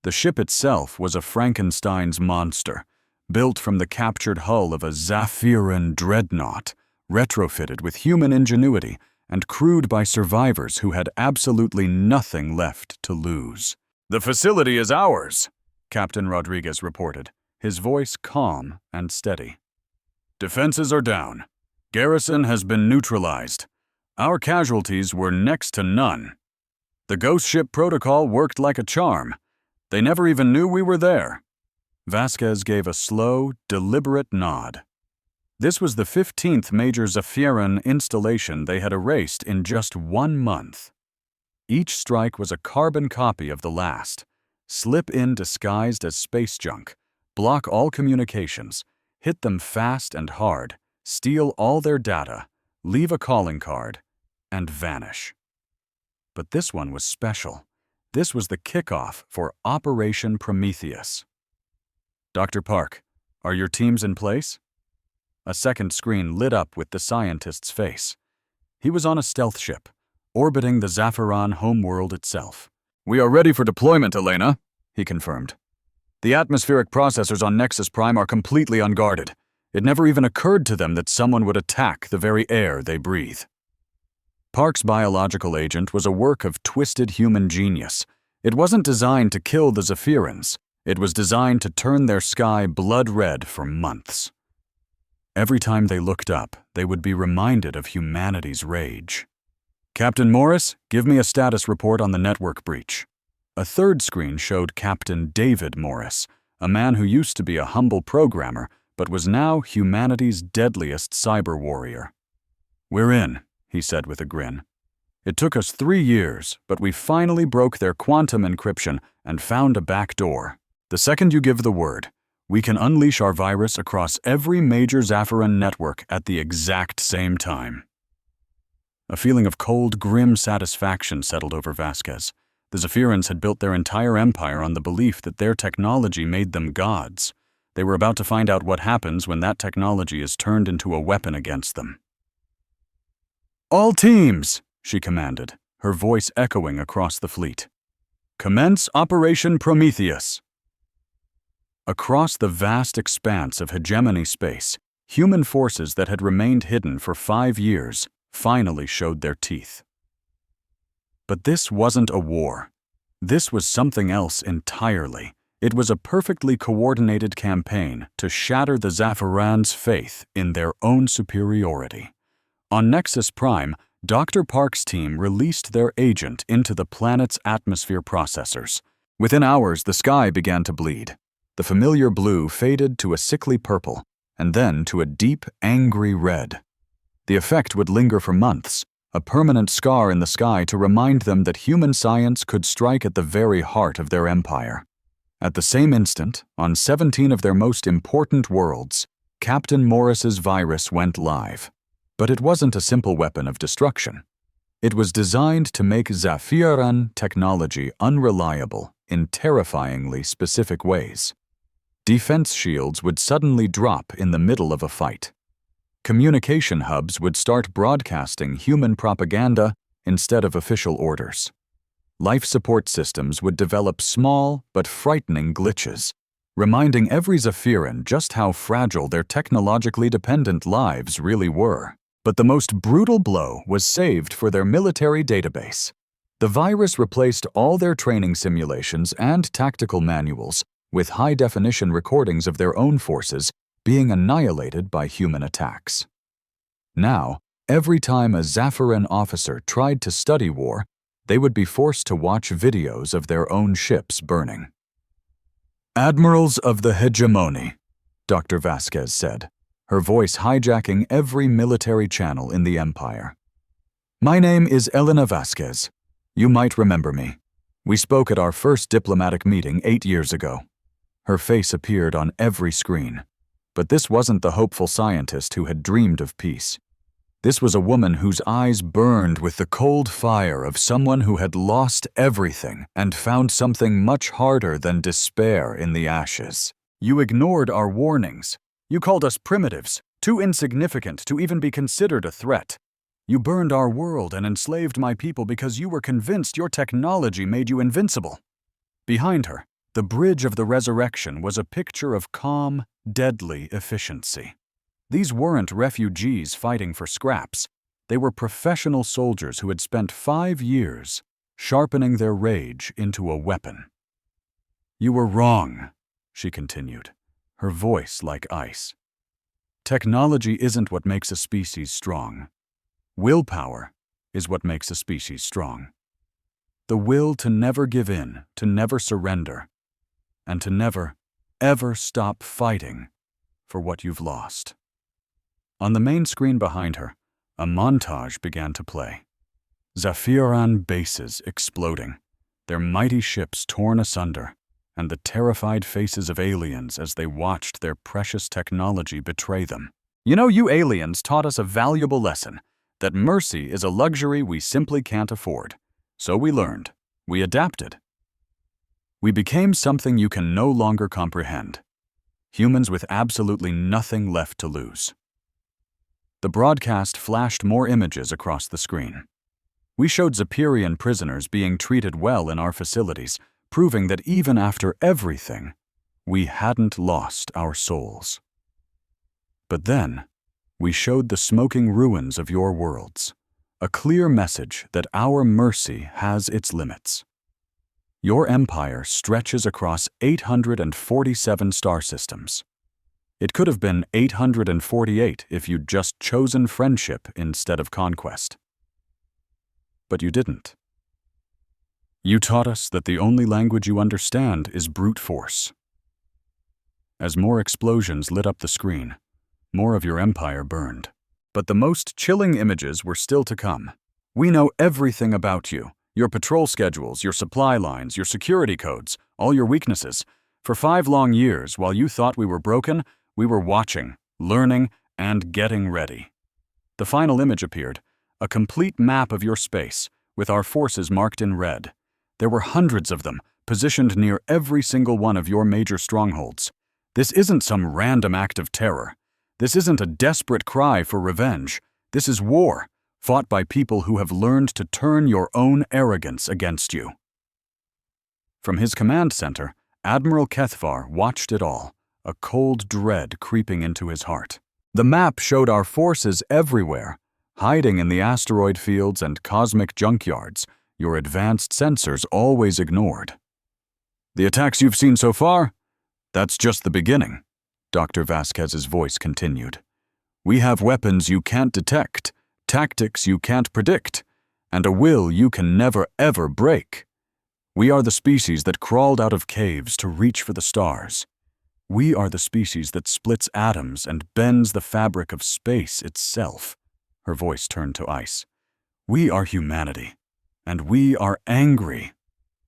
The ship itself was a Frankenstein's monster, built from the captured hull of a Zephyran dreadnought, retrofitted with human ingenuity and crewed by survivors who had absolutely nothing left to lose. "The facility is ours," Captain Rodriguez reported, his voice calm and steady. "Defenses are down. Garrison has been neutralized. Our casualties were next to none. The ghost ship protocol worked like a charm. They never even knew we were there." Vasquez gave a slow, deliberate nod. This was the 15th major Zephyrin installation they had erased in just 1 month. Each strike was a carbon copy of the last. Slip in disguised as space junk, block all communications, hit them fast and hard, steal all their data, leave a calling card, and vanish. But this one was special. This was the kickoff for Operation Prometheus. "Dr. Park, are your teams in place?" A second screen lit up with the scientist's face. He was on a stealth ship, orbiting the Zephyrin homeworld itself. "We are ready for deployment, Elena," he confirmed. "The atmospheric processors on Nexus Prime are completely unguarded. It never even occurred to them that someone would attack the very air they breathe." Park's biological agent was a work of twisted human genius. It wasn't designed to kill the Zephyrins. It was designed to turn their sky blood red for months. Every time they looked up, they would be reminded of humanity's rage. "Captain Morris, give me a status report on the network breach." A third screen showed Captain David Morris, a man who used to be a humble programmer, but was now humanity's deadliest cyber warrior. "We're in," he said with a grin. "It took us 3 years, but we finally broke their quantum encryption and found a back door. The second you give the word, we can unleash our virus across every major Zephyrin network at the exact same time." A feeling of cold, grim satisfaction settled over Vasquez. The Zephyrins had built their entire empire on the belief that their technology made them gods. They were about to find out what happens when that technology is turned into a weapon against them. "All teams," she commanded, her voice echoing across the fleet. "Commence Operation Prometheus." Across the vast expanse of hegemony space, human forces that had remained hidden for 5 years finally showed their teeth. But this wasn't a war. This was something else entirely. It was a perfectly coordinated campaign to shatter the Zephyrins' faith in their own superiority. On Nexus Prime, Dr. Park's team released their agent into the planet's atmosphere processors. Within hours, the sky began to bleed. The familiar blue faded to a sickly purple, and then to a deep, angry red. The effect would linger for months, a permanent scar in the sky to remind them that human science could strike at the very heart of their empire. At the same instant, on 17 of their most important worlds, Captain Morris's virus went live. But it wasn't a simple weapon of destruction. It was designed to make Zephyrin technology unreliable in terrifyingly specific ways. Defense shields would suddenly drop in the middle of a fight. Communication hubs would start broadcasting human propaganda instead of official orders. Life support systems would develop small but frightening glitches, reminding every Zephyrin just how fragile their technologically dependent lives really were. But the most brutal blow was saved for their military database. The virus replaced all their training simulations and tactical manuals with high-definition recordings of their own forces being annihilated by human attacks. Now, every time a Zephyrin officer tried to study war, they would be forced to watch videos of their own ships burning. "Admirals of the hegemony," Dr. Vasquez said, her voice hijacking every military channel in the Empire. "My name is Elena Vasquez. You might remember me. We spoke at our first diplomatic meeting 8 years ago." Her face appeared on every screen. But this wasn't the hopeful scientist who had dreamed of peace. This was a woman whose eyes burned with the cold fire of someone who had lost everything and found something much harder than despair in the ashes. "You ignored our warnings. You called us primitives, too insignificant to even be considered a threat. You burned our world and enslaved my people because you were convinced your technology made you invincible." Behind her, the bridge of the resurrection was a picture of calm, deadly efficiency. These weren't refugees fighting for scraps. They were professional soldiers who had spent 5 years sharpening their rage into a weapon. "You were wrong," she continued, her voice like ice. Technology isn't what makes a species strong. Willpower is what makes a species strong. The will to never give in, to never surrender, and to never, ever stop fighting for what you've lost. On the main screen behind her, a montage began to play. Zaphiran bases exploding, their mighty ships torn asunder, and the terrified faces of aliens as they watched their precious technology betray them. You know, you aliens taught us a valuable lesson, that mercy is a luxury we simply can't afford. So we learned. We adapted. We became something you can no longer comprehend. Humans with absolutely nothing left to lose. The broadcast flashed more images across the screen. We showed Zapirian prisoners being treated well in our facilities, proving that even after everything, we hadn't lost our souls. But then, we showed the smoking ruins of your worlds, a clear message that our mercy has its limits. Your empire stretches across 847 star systems. It could have been 848 if you'd just chosen friendship instead of conquest. But you didn't. You taught us that the only language you understand is brute force. As more explosions lit up the screen, more of your empire burned. But the most chilling images were still to come. We know everything about you, your patrol schedules, your supply lines, your security codes, all your weaknesses. For 5 long years, while you thought we were broken, we were watching, learning, and getting ready. The final image appeared, a complete map of your space, with our forces marked in red. There were hundreds of them, positioned near every single one of your major strongholds. This isn't some random act of terror. This isn't a desperate cry for revenge. This is war, fought by people who have learned to turn your own arrogance against you. From his command center, Admiral Kethvar watched it all, a cold dread creeping into his heart. The map showed our forces everywhere, hiding in the asteroid fields and cosmic junkyards your advanced sensors always ignored. The attacks you've seen so far? That's just the beginning. Dr. Vasquez's voice continued. We have weapons you can't detect, tactics you can't predict, and a will you can never ever break. We are the species that crawled out of caves to reach for the stars. We are the species that splits atoms and bends the fabric of space itself. Her voice turned to ice. We are humanity, and we are angry.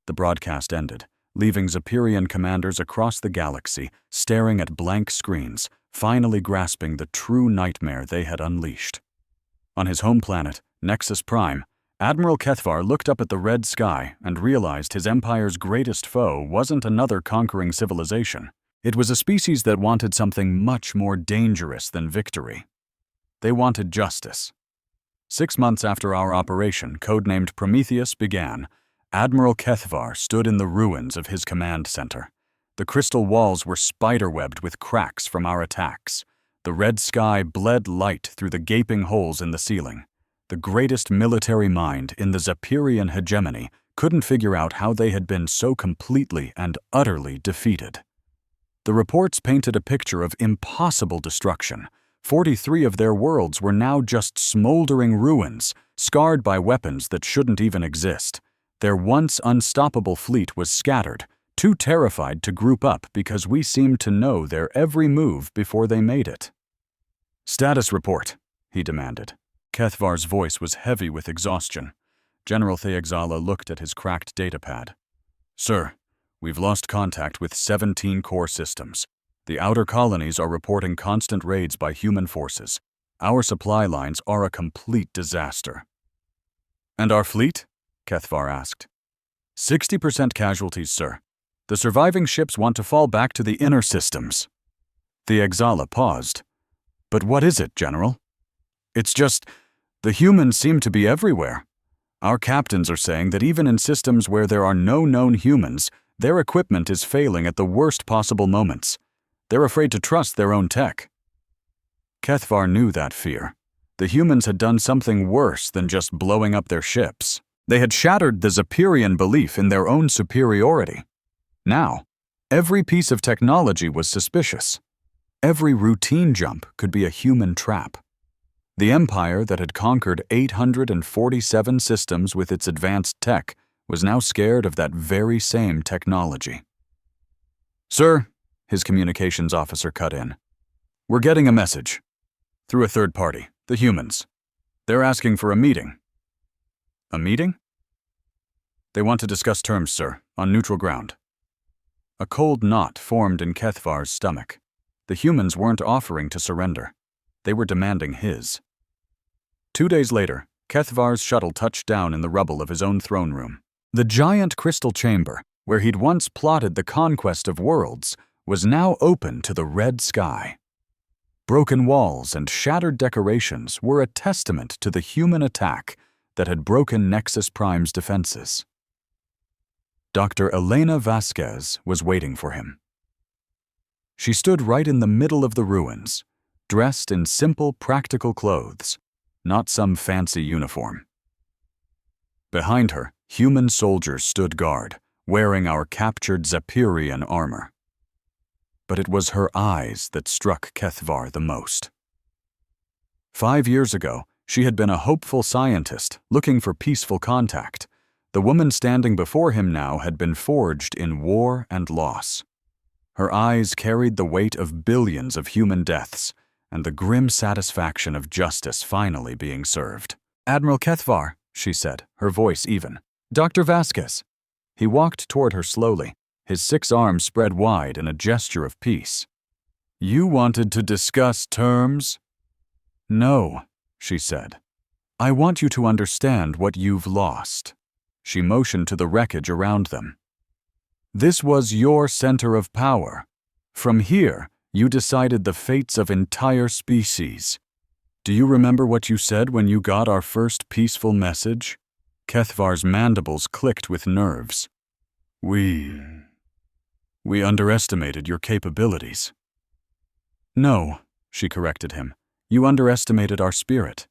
The broadcast ended, leaving Zapirian commanders across the galaxy staring at blank screens, finally grasping the true nightmare they had unleashed. On his home planet, Nexus Prime, Admiral Kethvar looked up at the red sky and realized his empire's greatest foe wasn't another conquering civilization. It was a species that wanted something much more dangerous than victory. They wanted justice. 6 months after our operation, codenamed Prometheus, began, Admiral Kethvar stood in the ruins of his command center. The crystal walls were spiderwebbed with cracks from our attacks. The red sky bled light through the gaping holes in the ceiling. The greatest military mind in the Zapirian hegemony couldn't figure out how they had been so completely and utterly defeated. The reports painted a picture of impossible destruction. 43 of their worlds were now just smoldering ruins, scarred by weapons that shouldn't even exist. Their once unstoppable fleet was scattered, too terrified to group up because we seemed to know their every move before they made it. Status report, he demanded. Kethvar's voice was heavy with exhaustion. General Theexala looked at his cracked datapad. Sir, we've lost contact with 17 core systems. The outer colonies are reporting constant raids by human forces. Our supply lines are a complete disaster. And our fleet? Kethvar asked. 60% casualties, sir. The surviving ships want to fall back to the inner systems. Theexala paused. But what is it, General? It's just, the humans seem to be everywhere. Our captains are saying that even in systems where there are no known humans, their equipment is failing at the worst possible moments. They're afraid to trust their own tech. Kethvar knew that fear. The humans had done something worse than just blowing up their ships. They had shattered the Zapirian belief in their own superiority. Now, every piece of technology was suspicious. Every routine jump could be a human trap. The empire that had conquered 847 systems with its advanced tech was now scared of that very same technology. "Sir," his communications officer cut in, "we're getting a message. Through a third party, the humans. They're asking for a meeting." "A meeting?" "They want to discuss terms, sir, on neutral ground." A cold knot formed in Kethvar's stomach. The humans weren't offering to surrender. They were demanding his. 2 days later, Kethvar's shuttle touched down in the rubble of his own throne room. The giant crystal chamber, where he'd once plotted the conquest of worlds, was now open to the red sky. Broken walls and shattered decorations were a testament to the human attack that had broken Nexus Prime's defenses. Dr. Elena Vasquez was waiting for him. She stood right in the middle of the ruins, dressed in simple, practical clothes, not some fancy uniform. Behind her, human soldiers stood guard, wearing our captured Zephyrian armor. But it was her eyes that struck Kethvar the most. 5 years ago, she had been a hopeful scientist looking for peaceful contact. The woman standing before him now had been forged in war and loss. Her eyes carried the weight of billions of human deaths and the grim satisfaction of justice finally being served. "Admiral Kethvar," she said, her voice even. "Dr. Vasquez." He walked toward her slowly, his 6 arms spread wide in a gesture of peace. "You wanted to discuss terms?" "No," she said. "I want you to understand what you've lost." She motioned to the wreckage around them. "This was your center of power. From here, you decided the fates of entire species. Do you remember what you said when you got our first peaceful message?" Kethvar's mandibles clicked with nerves. We underestimated your capabilities." "No," she corrected him. "You underestimated our spirit."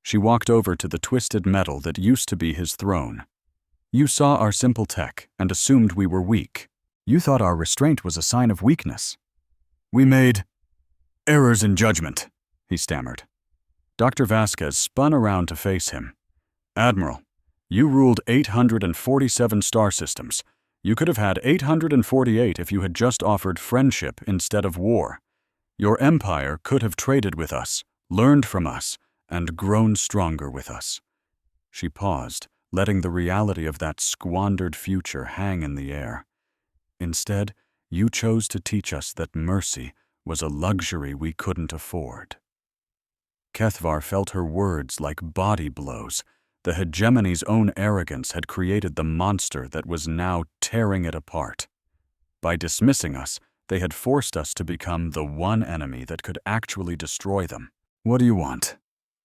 She walked over to the twisted metal that used to be his throne. "You saw our simple tech and assumed we were weak. You thought our restraint was a sign of weakness." "We made errors in judgment," he stammered. Dr. Vasquez spun around to face him. "Admiral, you ruled 847 star systems. You could have had 848 if you had just offered friendship instead of war. Your empire could have traded with us, learned from us, and grown stronger with us." She paused, letting the reality of that squandered future hang in the air. "Instead, you chose to teach us that mercy was a luxury we couldn't afford." Kethvar felt her words like body blows. The hegemony's own arrogance had created the monster that was now tearing it apart. By dismissing us, they had forced us to become the one enemy that could actually destroy them. "What do you want?"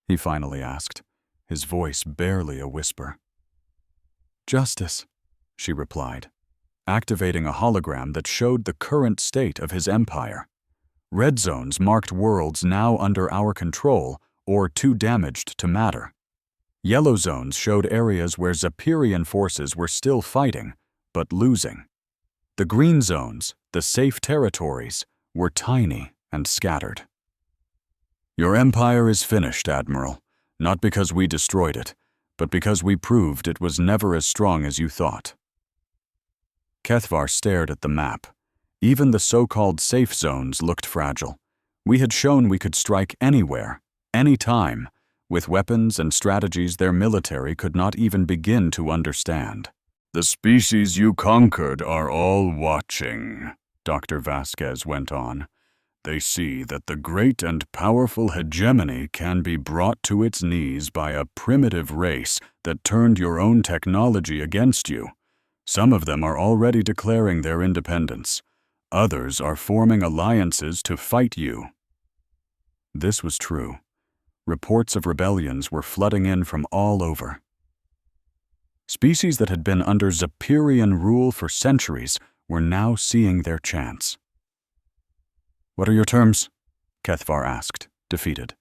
he finally asked, his voice barely a whisper. "Justice," she replied, activating a hologram that showed the current state of his empire. Red zones marked worlds now under our control or too damaged to matter. Yellow zones showed areas where Zephyrian forces were still fighting, but losing. The green zones, the safe territories, were tiny and scattered. "Your empire is finished, Admiral, not because we destroyed it, but because we proved it was never as strong as you thought." Kethvar stared at the map. Even the so-called safe zones looked fragile. We had shown we could strike anywhere, any time, with weapons and strategies their military could not even begin to understand. "The species you conquered are all watching," Dr. Vasquez went on. "They see that the great and powerful hegemony can be brought to its knees by a primitive race that turned your own technology against you. Some of them are already declaring their independence. Others are forming alliances to fight you." This was true. Reports of rebellions were flooding in from all over. Species that had been under Zephyrian rule for centuries were now seeing their chance. "What are your terms?" Kethvar asked, defeated.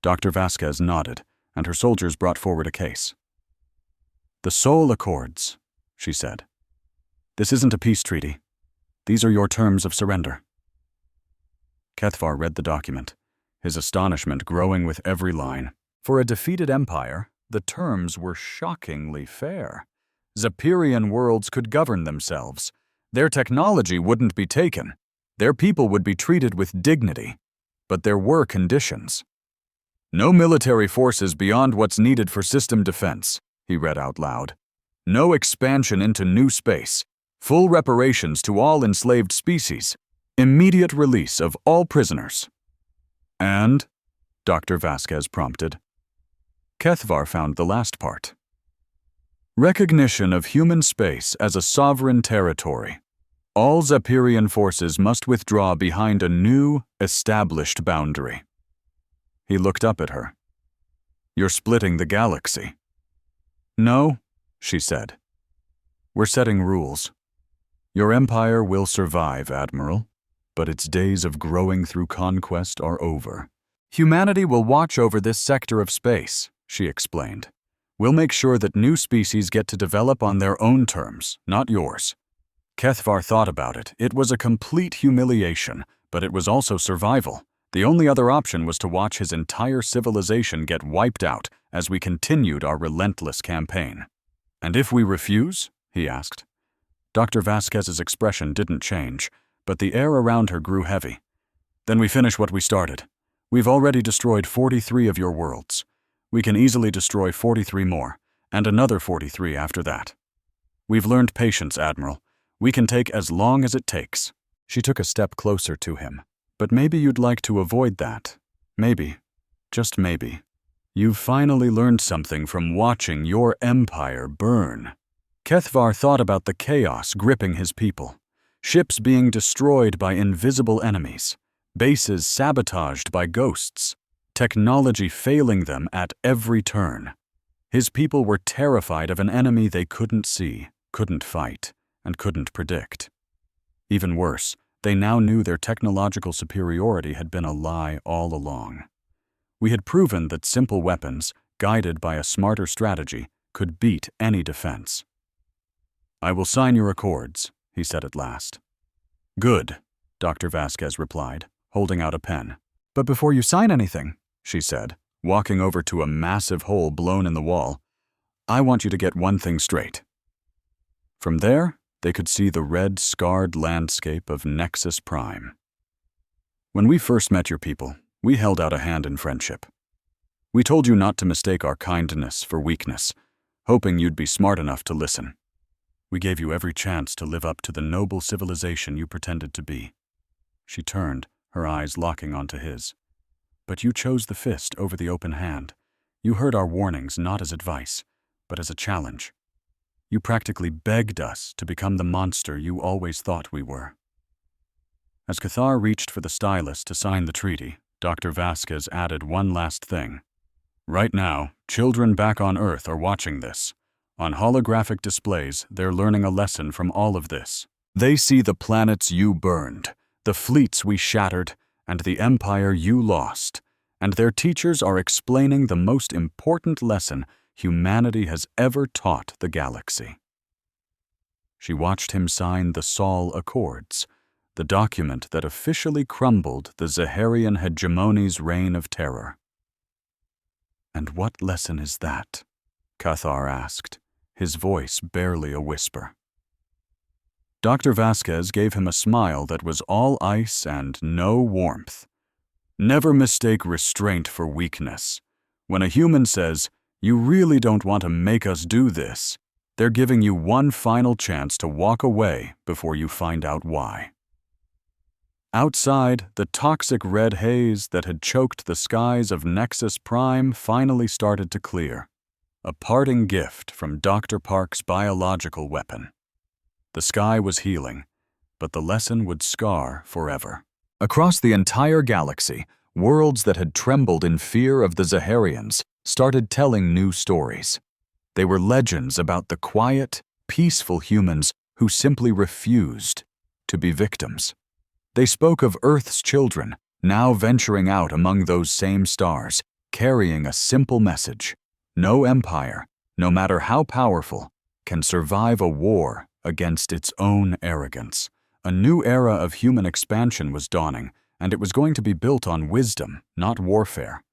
Dr. Vasquez nodded, and her soldiers brought forward a case. "The Soul Accords," she said. "This isn't a peace treaty. These are your terms of surrender." Kethvar read the document, his astonishment growing with every line. For a defeated empire, the terms were shockingly fair. Zapirian worlds could govern themselves. Their technology wouldn't be taken. Their people would be treated with dignity. But there were conditions. No military forces beyond what's needed for system defense, he read out loud. No expansion into new space. Full reparations to all enslaved species. Immediate release of all prisoners. And, Dr. Vasquez prompted. Kethvar found the last part. Recognition of human space as a sovereign territory. All Zapirian forces must withdraw behind a new, established boundary. He looked up at her. You're splitting the galaxy. No, she said. We're setting rules. Your empire will survive, Admiral, but its days of growing through conquest are over. Humanity will watch over this sector of space, she explained. We'll make sure that new species get to develop on their own terms, not yours. Kethvar thought about it. It was a complete humiliation, but it was also survival. The only other option was to watch his entire civilization get wiped out as we continued our relentless campaign. And if we refuse? He asked. Dr. Vasquez's expression didn't change, but the air around her grew heavy. Then we finish what we started. We've already destroyed 43 of your worlds. We can easily destroy 43 more, and another 43 after that. We've learned patience, Admiral. We can take as long as it takes. She took a step closer to him. But maybe you'd like to avoid that. Maybe, just maybe, you've finally learned something from watching your empire burn. Kethvar thought about the chaos gripping his people. Ships being destroyed by invisible enemies. Bases sabotaged by ghosts. Technology failing them at every turn. His people were terrified of an enemy they couldn't see, couldn't fight, and couldn't predict. Even worse, they now knew their technological superiority had been a lie all along. We had proven that simple weapons, guided by a smarter strategy, could beat any defense. I will sign your accords, he said at last. Good, Dr. Vasquez replied, holding out a pen. But before you sign anything, she said, walking over to a massive hole blown in the wall, I want you to get one thing straight. From there, they could see the red, scarred landscape of Nexus Prime. When we first met your people, we held out a hand in friendship. We told you not to mistake our kindness for weakness, hoping you'd be smart enough to listen. We gave you every chance to live up to the noble civilization you pretended to be. She turned, her eyes locking onto his. But you chose the fist over the open hand. You heard our warnings not as advice, but as a challenge. You practically begged us to become the monster you always thought we were. As Kethvar reached for the stylus to sign the treaty, Dr. Vasquez added one last thing. Right now, children back on Earth are watching this. On holographic displays, they're learning a lesson from all of this. They see the planets you burned, the fleets we shattered, and the empire you lost, and their teachers are explaining the most important lesson humanity has ever taught the galaxy. She watched him sign the Sol Accords, the document that officially crumbled the Zaharian hegemony's reign of terror. And what lesson is that? Kethvar asked, his voice barely a whisper. Dr. Vasquez gave him a smile that was all ice and no warmth. Never mistake restraint for weakness. When a human says, "You really don't want to make us do this," they're giving you one final chance to walk away before you find out why. Outside, the toxic red haze that had choked the skies of Nexus Prime finally started to clear. A parting gift from Dr. Park's biological weapon. The sky was healing, but the lesson would scar forever. Across the entire galaxy, worlds that had trembled in fear of the Zaharians started telling new stories. They were legends about the quiet, peaceful humans who simply refused to be victims. They spoke of Earth's children, now venturing out among those same stars, carrying a simple message. No empire, no matter how powerful, can survive a war against its own arrogance. A new era of human expansion was dawning, and it was going to be built on wisdom, not warfare.